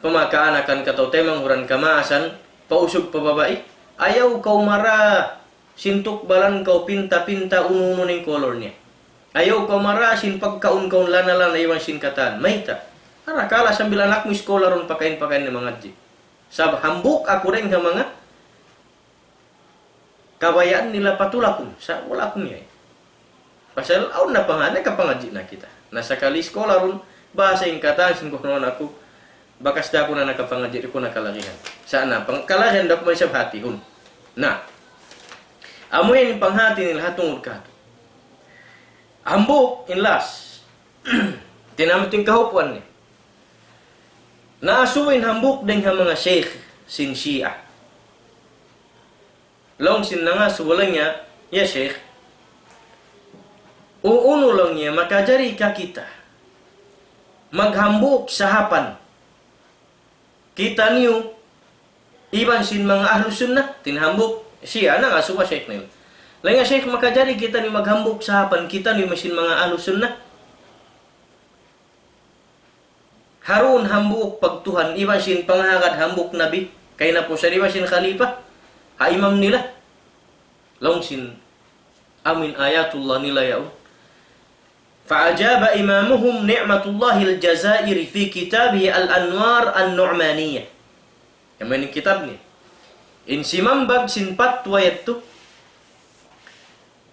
pamakaanakan kataw temang huran kamaasan pausog pababai ayaw kaw mara sintuk balan kau pinta-pinta unu-unu ning kolornya. Ayaw kau marah sin pagkaun-kaun lana-lana iwan sin kataan. Maita. Kala sambil anakmu sekolah ron pakain-pakain na mga sab hambuk aku rin nga mga kabayaan nila patulakon sa wala akong yay. Pasal aun na panganay kapangaji na kita. Nasa kali sekolah ron bahasa yung kataan sin ko noon ako bakas da ko na nakapangaji ko nakalakihan. Sana pangkalakihan da ko may sabhati hun. Na amo yung panghati nila hatungod ka. Hambuk in last. Tinamit yung kahupuan niya. Naasuin hambuk din ang mga sheikh sin Shia. Long sin na nga suwalan niya, ya sheikh, uuno lang niya makajari ka kita. Maghambuk sa hapan. Kita niyo, iban sin mga ahlus sunnah, tinhambuk Shia na nga suwa sheikh nila. Lang nga sheikh makajari kita niyo maghambuk sa hapan, kita niyo masin mga ahlus sunnah. Harun hambuk pagtuhan, iban sin panghagad hambuk nabi, kay na po sa iban sin khalifah, ha-imam nila. Long sin amin ayatullah nila yaon. Fa'ajaba imamuhum ni'matullahi al-Jazairi fi kitabih al-Anwar an-Nu'maniyah. Yang main kitab ni. Insimambag sin patwa yaitu.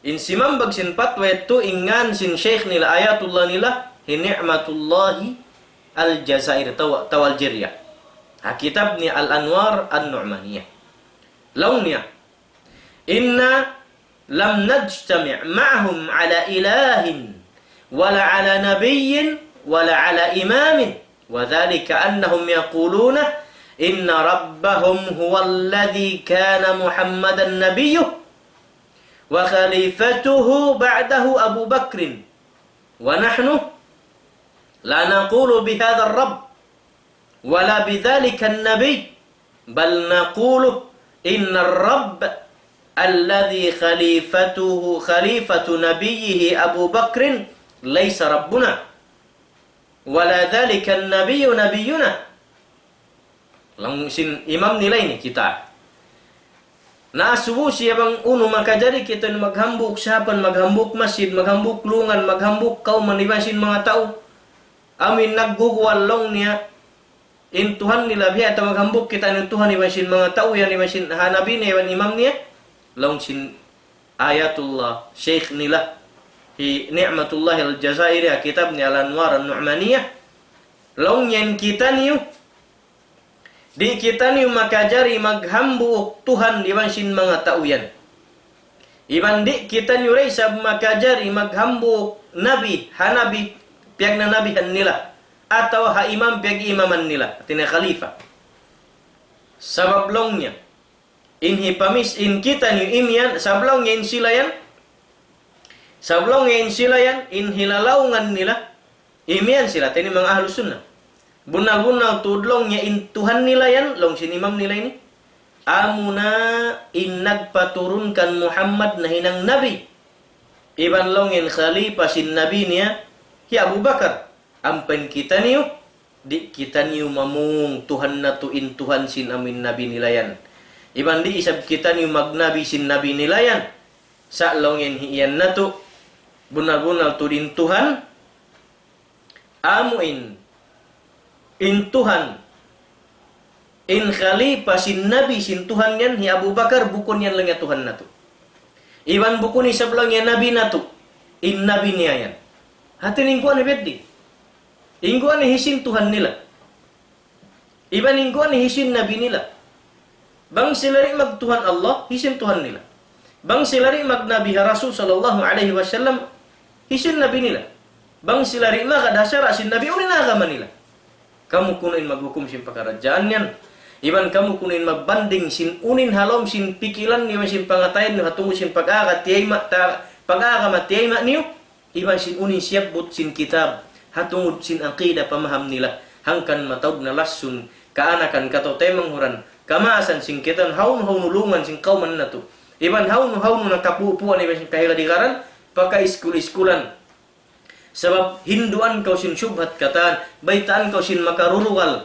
Insimambag sin patwa yaitu ingan sin syekh nila ayatullah nila, ni'matullahi Al-Jazair tawal Jirya. Kitab ni Al-Anwar An-Nu'maniyah. Lawnnya inna lam najtami' ma'hum ala ilahin wala ala nabiyyin wala ala imamin wa dhalika annahum yaquluna inna rabbahum huwa alladhi kana Muhammadan nabiyyuh wa khalifatuhu ba'dahu Abu Bakrin wa nahnu لا نقول بهذا الرب ولا بذلك النبي بل نقول إن الرب الذي خليفة نبيه أبو بكر ليس ربنا ولا ذلك النبي نبينا. Langsung imam nilai ni kita. Naasubu siya bang uno makajari kita maghambuk sahapan, maghambuk masjid, maghambuk lungan, maghambuk kaum manibasin mga tao. Amin nagguguwalong niya in Tuhan nila biya atau maghambuk kita ni Tuhan ibasin mga tao yan ibasin hanabi niya iban imam niya long sin ayatullah syekh nila hi ni'matullah al-Jazairi kitab ni Al-Anwar An-Nu'maniyah long yan kita niyo di kita niyo makajari maghambuk Tuhan ibasin mga tao yan iban di kita niyo ray sab makajari maghambuk nabi hanabi pihak na nabihan nila atau ha imam pihak imaman nila tina khalifah sabablongnya inhi pamis in kita ni imian sablongnya in silayan in hilalaungan nila imian sila tini mga ahlus sunnah bunal-bunal tudlongnya in Tuhan nila yan long sin imam nila ini amuna in nagpaturunkan Muhammad na hinang nabi iban longin khalifah sin nabi niya hi Abu Bakar, ampen kita niyo, di kita niyo mamung Tuhan na tuin Tuhan sin amin nabi nilayan. Iban di isab kita niyo magnabi sin nabi nilayan. Sa longin hiyan na tu, bunal-bunal turin Tuhan, amuin, in Tuhan, in khalifah sin nabi sin Tuhan yan, hi Abu Bakar bukun yan lang ya Tuhan na tu. Iban bukun isab lang ya nabi na tu, in nabi niya yan. Hati ningkuan beddi. Ingkuan hisin Tuhan nila. Iban ingkuan hisin nabi nila. Bang silari mag Tuhan Allah, hisin Tuhan nila. Bang silari mag Nabi Rasul sallallahu alaihi wasallam, hisin nabi nila. Bang silari mag adasara sin nabi unin agama nila. Kamu kunin maghukum sin pakarajaan yan. Iban kamu kunin magbanding sin unin halom sin pikilan ni sin pangatayan ni hatungo sin pag-aga tiyayma niyo. Iban sin unin siyabot sin kitab, hatungod sin aqida pamaham nila, hangkan matawd na lasun, kaanakan kataw temang huran, kamasan sin kitan, haun-haunulungan sin kauman na to. Iban haun-haun na kapupuan, iban sin kahiladikaran, paka iskul-iskulan. Sebab hinduan kau sin syubhat kataan, baitaan kau sin makarurugal,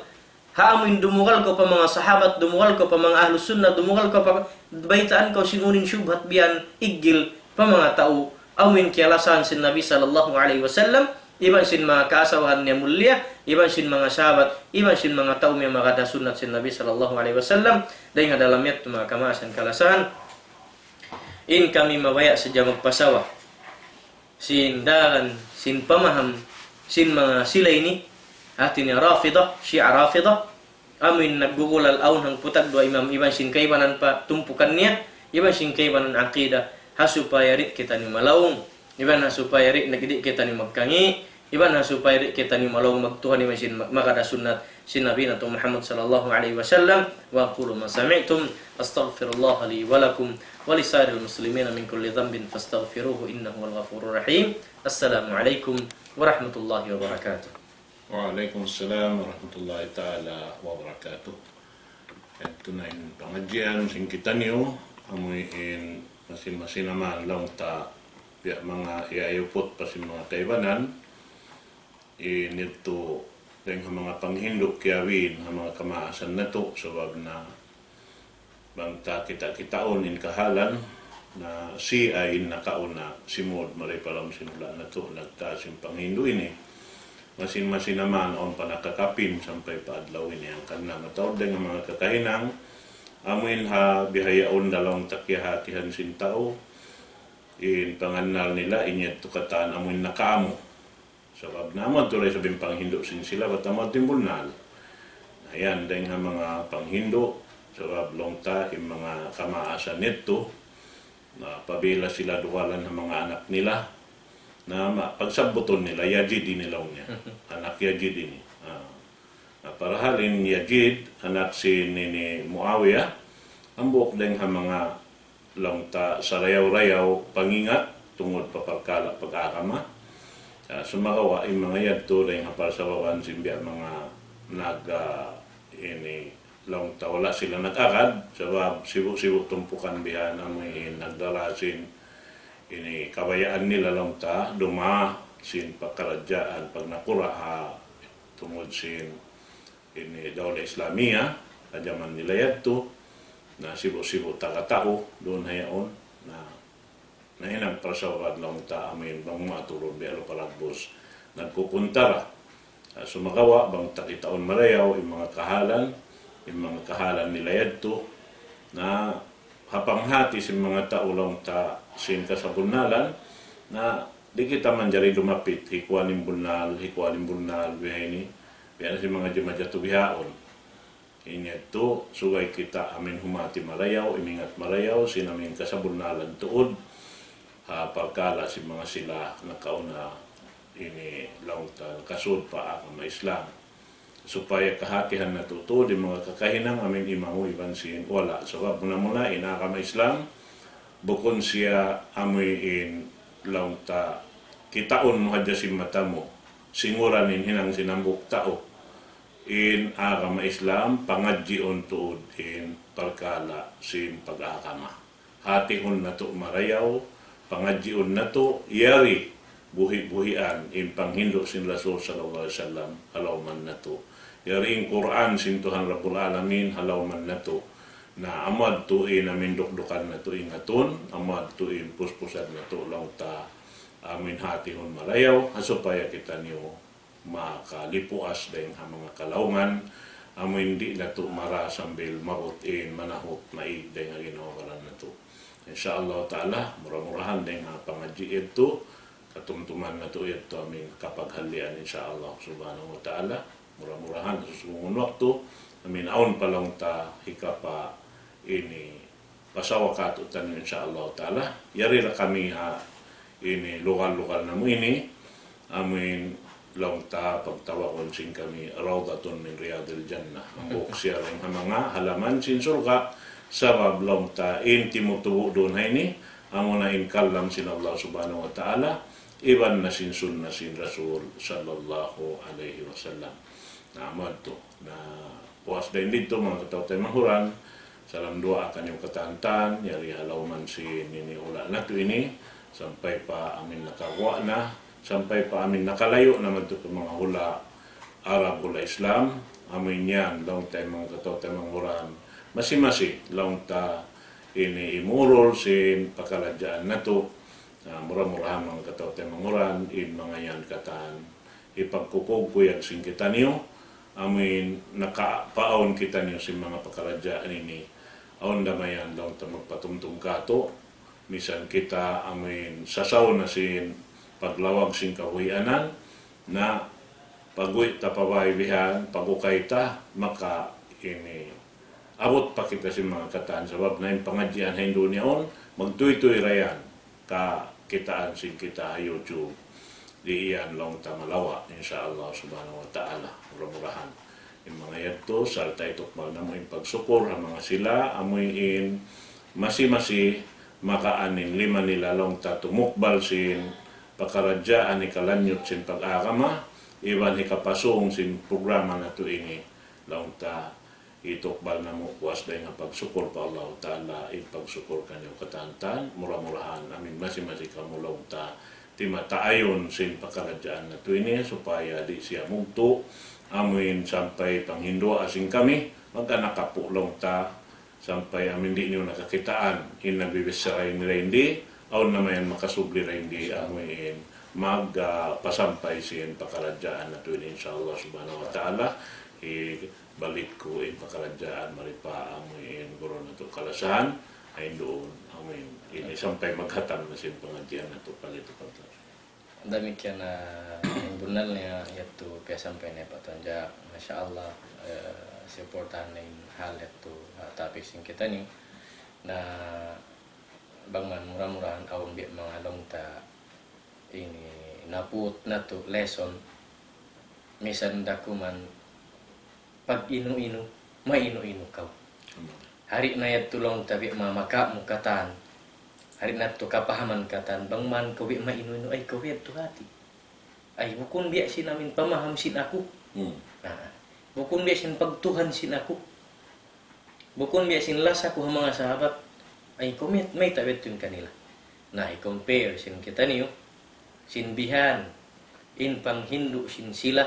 Haamoy dumugal ko pa mga sahabat, dumugal ko pa mga ahlus sunnah, dumugal ko pa baitaan ko sinunin syubhat biyan igil pa mga tao. Amin kialasan sin Nabi sallallahu alaihi wasallam, iban sin mga kaasawahan niya mulia, iban sin mga sahabat, iban sin mga tao may makada sunnat sin Nabi sallallahu alaihi wasallam. Dahil nga dalam yat mga kamasan kalasan, in kami mabaya sadya magpasawa. Sin dalan, sin pamaham, sin mga sila ini, atin ni Rafidah, Syiah Rafidah, amin naggugulal aun hang putag dua imam iban sin kaibanan pa tumpukan niya, iban sin kaibanan aqidah, hasupaya rit kita ni malaung, iban hasupaya rit nagdi kita ni magkangi, iban hasupaya rit kita ni malaung magtuhan ni sin makada sunnat sin Nabi nato Muhammad sallallahu alaihi wasallam. Wa aqulu ma sami'tum astaghfirullah li wa lakum wa lisairil muslimin min kulli dhanbin fastaghfiruhu innahu wal ghafurur rahim. Assalamu alaikum warahmatullahi wabarakatuh. Waalaikumsalam warahmatullahi ta'ala wabarakatuh. Ito na yung pangadyan, sing kita niyo, amuin masin-masin naman lang ta mga iayupot pa si mga kaibanan. Nito yung mga panghindok kiawin, mga kamaasan na to, sabab na bangta kita-kitaon in kahalan na si ay nakauna simod maray palam simula na to, nagtasim panghindo ini. Masin-masin naman on pa nakakapin sampay paadlawin niya ang kanang matawad ng mga kakahinang amuin ha bihayaon dalawang takyahatihan sin tao in panganal nila inyat tukataan amuin nakaamo sabab naman tuloy sabing panghindo sin sila batamad timbulnal ayan dahil nga mga panghindo sabab longta yung mga kamaasan nito na pabila sila duwalan ng mga anak nila na pagsabuton nila, Yazid nilaw niya. Anak Yazid ini. Parahalin Yazid, anak si Nini Muawiyah, ang buok din ha mga langta sa rayaw-rayaw pangingat tungod paparkala pag-akama. Sumakawa yung mga yadto din ha para sa wawan simbiya mga ini langta wala sila nag-akad sabab sibu-sibu tumpukan bihan ang may nagdalasin ini kabayaan nila lang ta duma sin pagkaradyaan pag nakura ha tungod sin ini Dawla Islamia kadyaman nila yadto na sibo-sibo takatao doon hayaon na nahinang prasawad lang ta amin bang matulog di alo palagbos nagpupuntara sumakawa bang takitaon marayaw yung mga kahalan nila yadto na hapanghati sa mga tao lang ta sin kasabunalan na di kita man jari dumapit hikwaning bunal bihini biya si mga jumadyato bihaon inyeto sugay kita amin humati marayaw imingat marayaw sinamin kasabunalan tuod parkala si mga sila nakauna ini lang ta kasud pa ang Islam supaya kahatihan na tuto di mga kakahinang amin imamu iban sin wala sabab muna inakama Islam bukon siya amuin lang ta kitaon mo hadya si mata mo singuranin hinang sinambuk tao in akama Islam pangadjion tuod in pagkala sin pag-akama hatihon na to marayaw pangadjion na to yari buhi-buhian in panghindo sin Rasul sallallahu alaihi wasallam halawman na to yari in Quran sin Tuhan Rabbul Alamin halawman na to na amad tuin amin dukdukan na tuin aton amad tuin puspusan na to lang ta amin hatihon malayaw supaya kita niyo makalipuas dahil ang mga kalaungan amin di na to mara sambil marutin manahot maig dahil nga ginawalan na to insyaallah ta'ala murah-murahan dahil nga pangadji ito katumtuman na to ito amin kapaghalian insyaallah subhanahu wa ta'ala murah-murahan sa sumungon waktu amin aon pa lang ta hikapa ini pasawakat utan insyaallah ta'ala yari na kami ha ini lugar-lugar na mo ini amin lang ta pagtawakon sin kami rawdatun min riyadil jannah ang siya rin mga halaman sin surga sabab lang ta intimutubo doon ha ini amo na inkalam sin Allah subhanahu wa ta'ala iban na sin sunnah sin Rasul sallallahu alaihi wasallam na amad to na puas din dito mga kataw tayo mahuran salam doa kanyang katantan yari halaw man si nini ula na to ini sampai pa amin nakawa na sampai pa amin nakalayo naman to mga hula Arab hula Islam amin yan long time mga katotemang uran masi-masi long ta ini imurol sin pakaladyaan na to mura-murahan mga katotemang uran in mga yan katan ipagkukog ko yan sin kita niyo amin nakapaon kita niyo sin mga pakaladyaan ini aon damayan long ta magpatumtum kato misan kita amin sasaw na sin paglawag sin kahuyanan na pagwi tapawaybihan pagukay ta maka ini abot pa kita si mga kataan sabab na yung pangadyan sa Indoniaon magtuy-tuy rayan ka kitaan sin kita YouTube di iyan long ta malawa insyaallah subhanahu wa ta'ala mura-murahan yung mga yadto salta itukmal na mo yung pagsukor ang mga sila amoyin masi-masi makaanin lima nila long ta tumukbal sin pakaradyaan ni kalanyot sin pag-agama iban hikapasong sin programa na to ini long ta itukbal na mo kuwas day nga pagsukor pa Allah Ta'ala ipagsukor kanyo katantan mura-murahan amin masi-masi kamulong ta timataayon sin pakaradyaan na to ini supaya di siya mugto amin sampay panghindo asing kami magkanakapulong ta sampay amin di niyo nakakitaan inabibisaray nila hindi aon naman makasubli rin hindi amin magpasampay sin pakaradyaan na to ini inshallah subhanahu wa ta'ala balik ko pakaradyaan maripa amin guro na to kalasahan ay doon amin ini sampay maghatang na sin pangadyan na to palito pagkas Demikian yang bunalnya yaitu biasa sampai ne patanja masyaallah supportan lain hal itu tapi sing kita ni na bangman murah-murahan awang biak mengalong ta ini naput natu lesson misan dakuman pag inu-inu mainu-inu kau hari na yat tulong tabi mamaka mukatan hari na to kapahaman katan bangman kau biak mainu-inu ay kau biak tu hati ay bukun biak sin namin pamaham sin aku bukun biak sin pagtuhan sin aku bukun biak sin las aku mga sahabat ay kau may tabetun kanila na i-compare sin kita niyo sin bihan in pang Hindu sin sila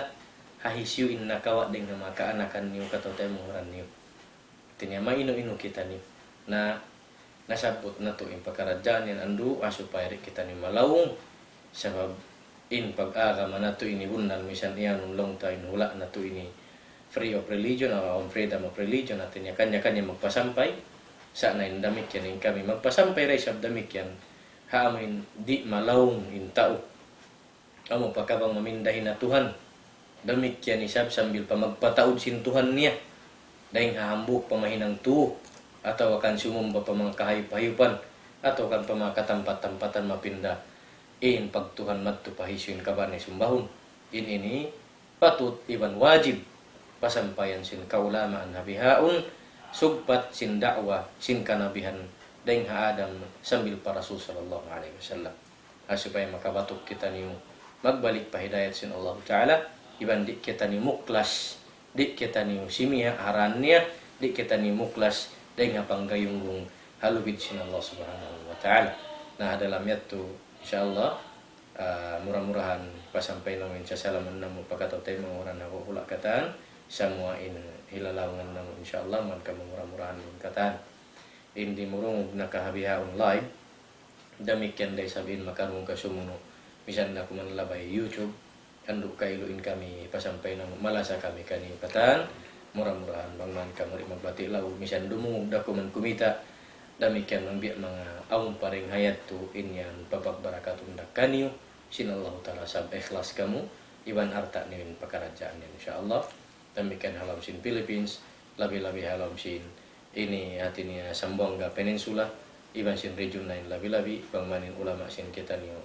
hahisyu in nakawat ding na makaanakan niyo katotemuran niyo tinya maino-ino kita niyo na nasabot na to in pagkaradyan yan andu supaya kita ni malawong sabab in pag-agama na to ini bunal misan iyan long time wala na to ini free of religion o freedom of religion natin ya kanya-kanya magpasampay sa na indamik yan in kami magpasampay rin sa damik yan haamin di malawong in tao amo pagkabang mamindahin na Tuhan damik yan isab sambil pa magpataod sin Tuhan niya dahil hahambuk pamahinang tuo atau akan sumumba pa mga kahayup-hayupan atau akan pa mga katampat-tampatan mapinda in pag Tuhan matto pahisyun kabanay sumbahon in ini patut iban wajib pasampayan sin kaulamaan habihaun sugpat sin da'wa sin kanabihan dahil Adam sambil para Rasul sallallahu alaihi wasallam supaya makabatok kita niyo magbalik pa hidayat sin Allah Ta'ala iban di kita ni muklas di kita ni simia arannya di kita ni muklas dengan panggayungung halubid sin Allah Subhanahu wa Ta'ala nah dalam yaitu insyaallah murah-murahan pasampay namin sa salaman namo pagkatotay mga oran na hula kataan semua in hilalawangan namo insyaallah man ka murah-murahan kataan hindi murung nakahabihaon live damikian day sabihin makarong kasumuno misan na kumanlabay YouTube anduk kailuin kami pasampay namo malasa kami kani kataan murah-murahan bangman kamari magbati law misan dumungog dako man kumita damikian man biya mga awong paring hayat tu inyan babak barakatun dakaniyo sinallahu ta'ala sab ikhlas kamu iban harta niwin pakaradjaan insyaallah damikian halam sin Philippines labi-labi halam sin ini hatinya Sambuanga Peninsula iban sin region lain labi-labi bangmanin ulama sin kita niyo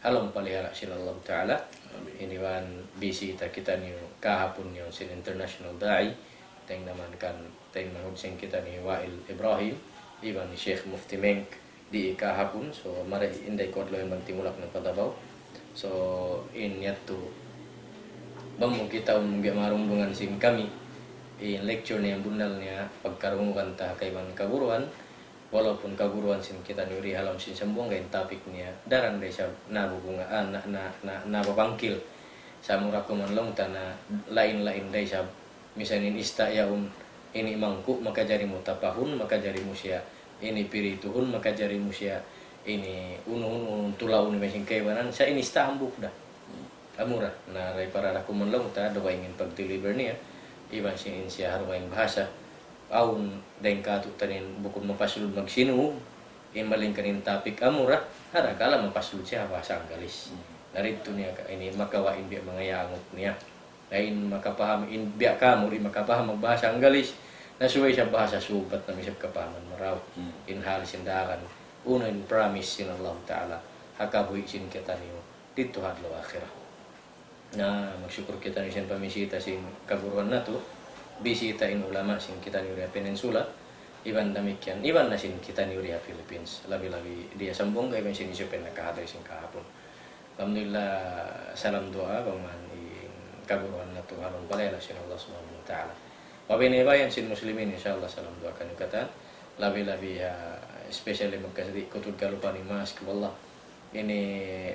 halam palihara sinallahu ta'ala ini wan bisi kita niyo kahapon niyo sin international da'i teng naman kan teng mahud sing kita ni Wail Ibrahim iban ni Sheikh Mufti Menk di kahapon so mari inday ko adlaw man timulak ng Padabaw so in yatu bang mo kita mga marungbungan sing kami in lecture niya bunal niya pagkarungan ta kay man kaguruan walaupun kaguruan sin kita ni uri halam sin Sambuanga in topic niya daran day sa nabubungaan na babangkil sa mura ko man long ta na lain-lain day sa Misan inista yaun ini mangkuk maka jari mo tapahun maka jari mo siya ini pirituhun maka jari mo siya ini unuhun tulaun ni mesin kaiwanan sa inista hambuk dah amura na ray para rakuman lang ta daw ingin pag-deliver niya iban siya harwaing bahasa aun daing katu tanin bukod mapasulod magsinu in maling kanin topic amura hara kala mapasulod siya bahasa Anggalis narito niya ini makawain biya mga yangot niya lain makapaham in biya ka mo rin makapaham magbahasa Anggalis nasuway siya bahasa subat na misap kapahaman maraw in halis indakan una in promise sin Allah Ta'ala hakabuhi sin kita niyo dito hadlaw akhirah na magsyukur kita ni sin pamisita sin kaburuan na to bisita in ulama sin kita ni Uriah Peninsula iban damikyan iban na sin kita ni Uriah Philippines labi-labi dia sambung kay sin isupin nakahatay sin kahapon alhamdulillah salam doa paman kaburuan na to halong palela sin Allah Subhanahu wa Ta'ala wabinibayan sin muslimin insyaallah salam doa kan kata labi-labi especially magkasadi kutud kalupa ni mas wallah ini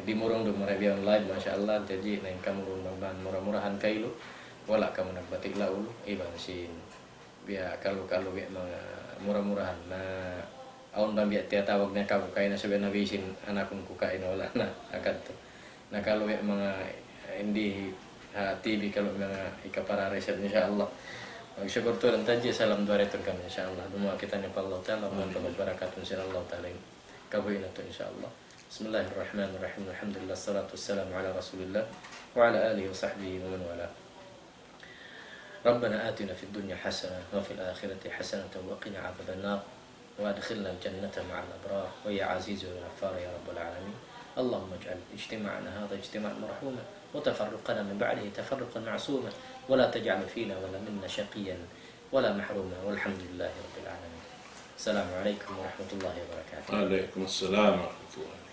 dimurong do marabiyan live masyaallah jadi na kamurong magban murah-murahan kailo wala ka mo nagbatik laulo iban sin biya kalu-kalu biya mga murah-murahan na aun ba biya tiyatawag na kako kay na sabi na bisin anakon ko kain wala na agad to nakalu biya mga hindi TV kalau mga ikaparare sa insyaallah magsyukur to lang taji salam dua retur kami insyaallah duma kita ni Allah taala wa barakatuh insyaallah taala kabuy na to insyaallah bismillahirrahmanirrahim alhamdulillah salatu wassalamu ala rasulillah wa ala alihi wa sahbihi wa man wala ربنا آتنا في الدنيا حسنة وفي الآخرة حسنة وقنا عذاب النار وأدخلنا الجنة مع الأبرار ويا عزيز الغفار يا رب العالمين اللهم اجعل اجتماعنا هذا اجتماعا مرحوما وتفرقنا من بعده تفرقا معصوما ولا تجعل فينا ولا منا شقيا ولا محروما والحمد لله رب العالمين السلام عليكم ورحمة الله وبركاته عليكم السلام ورحمة الله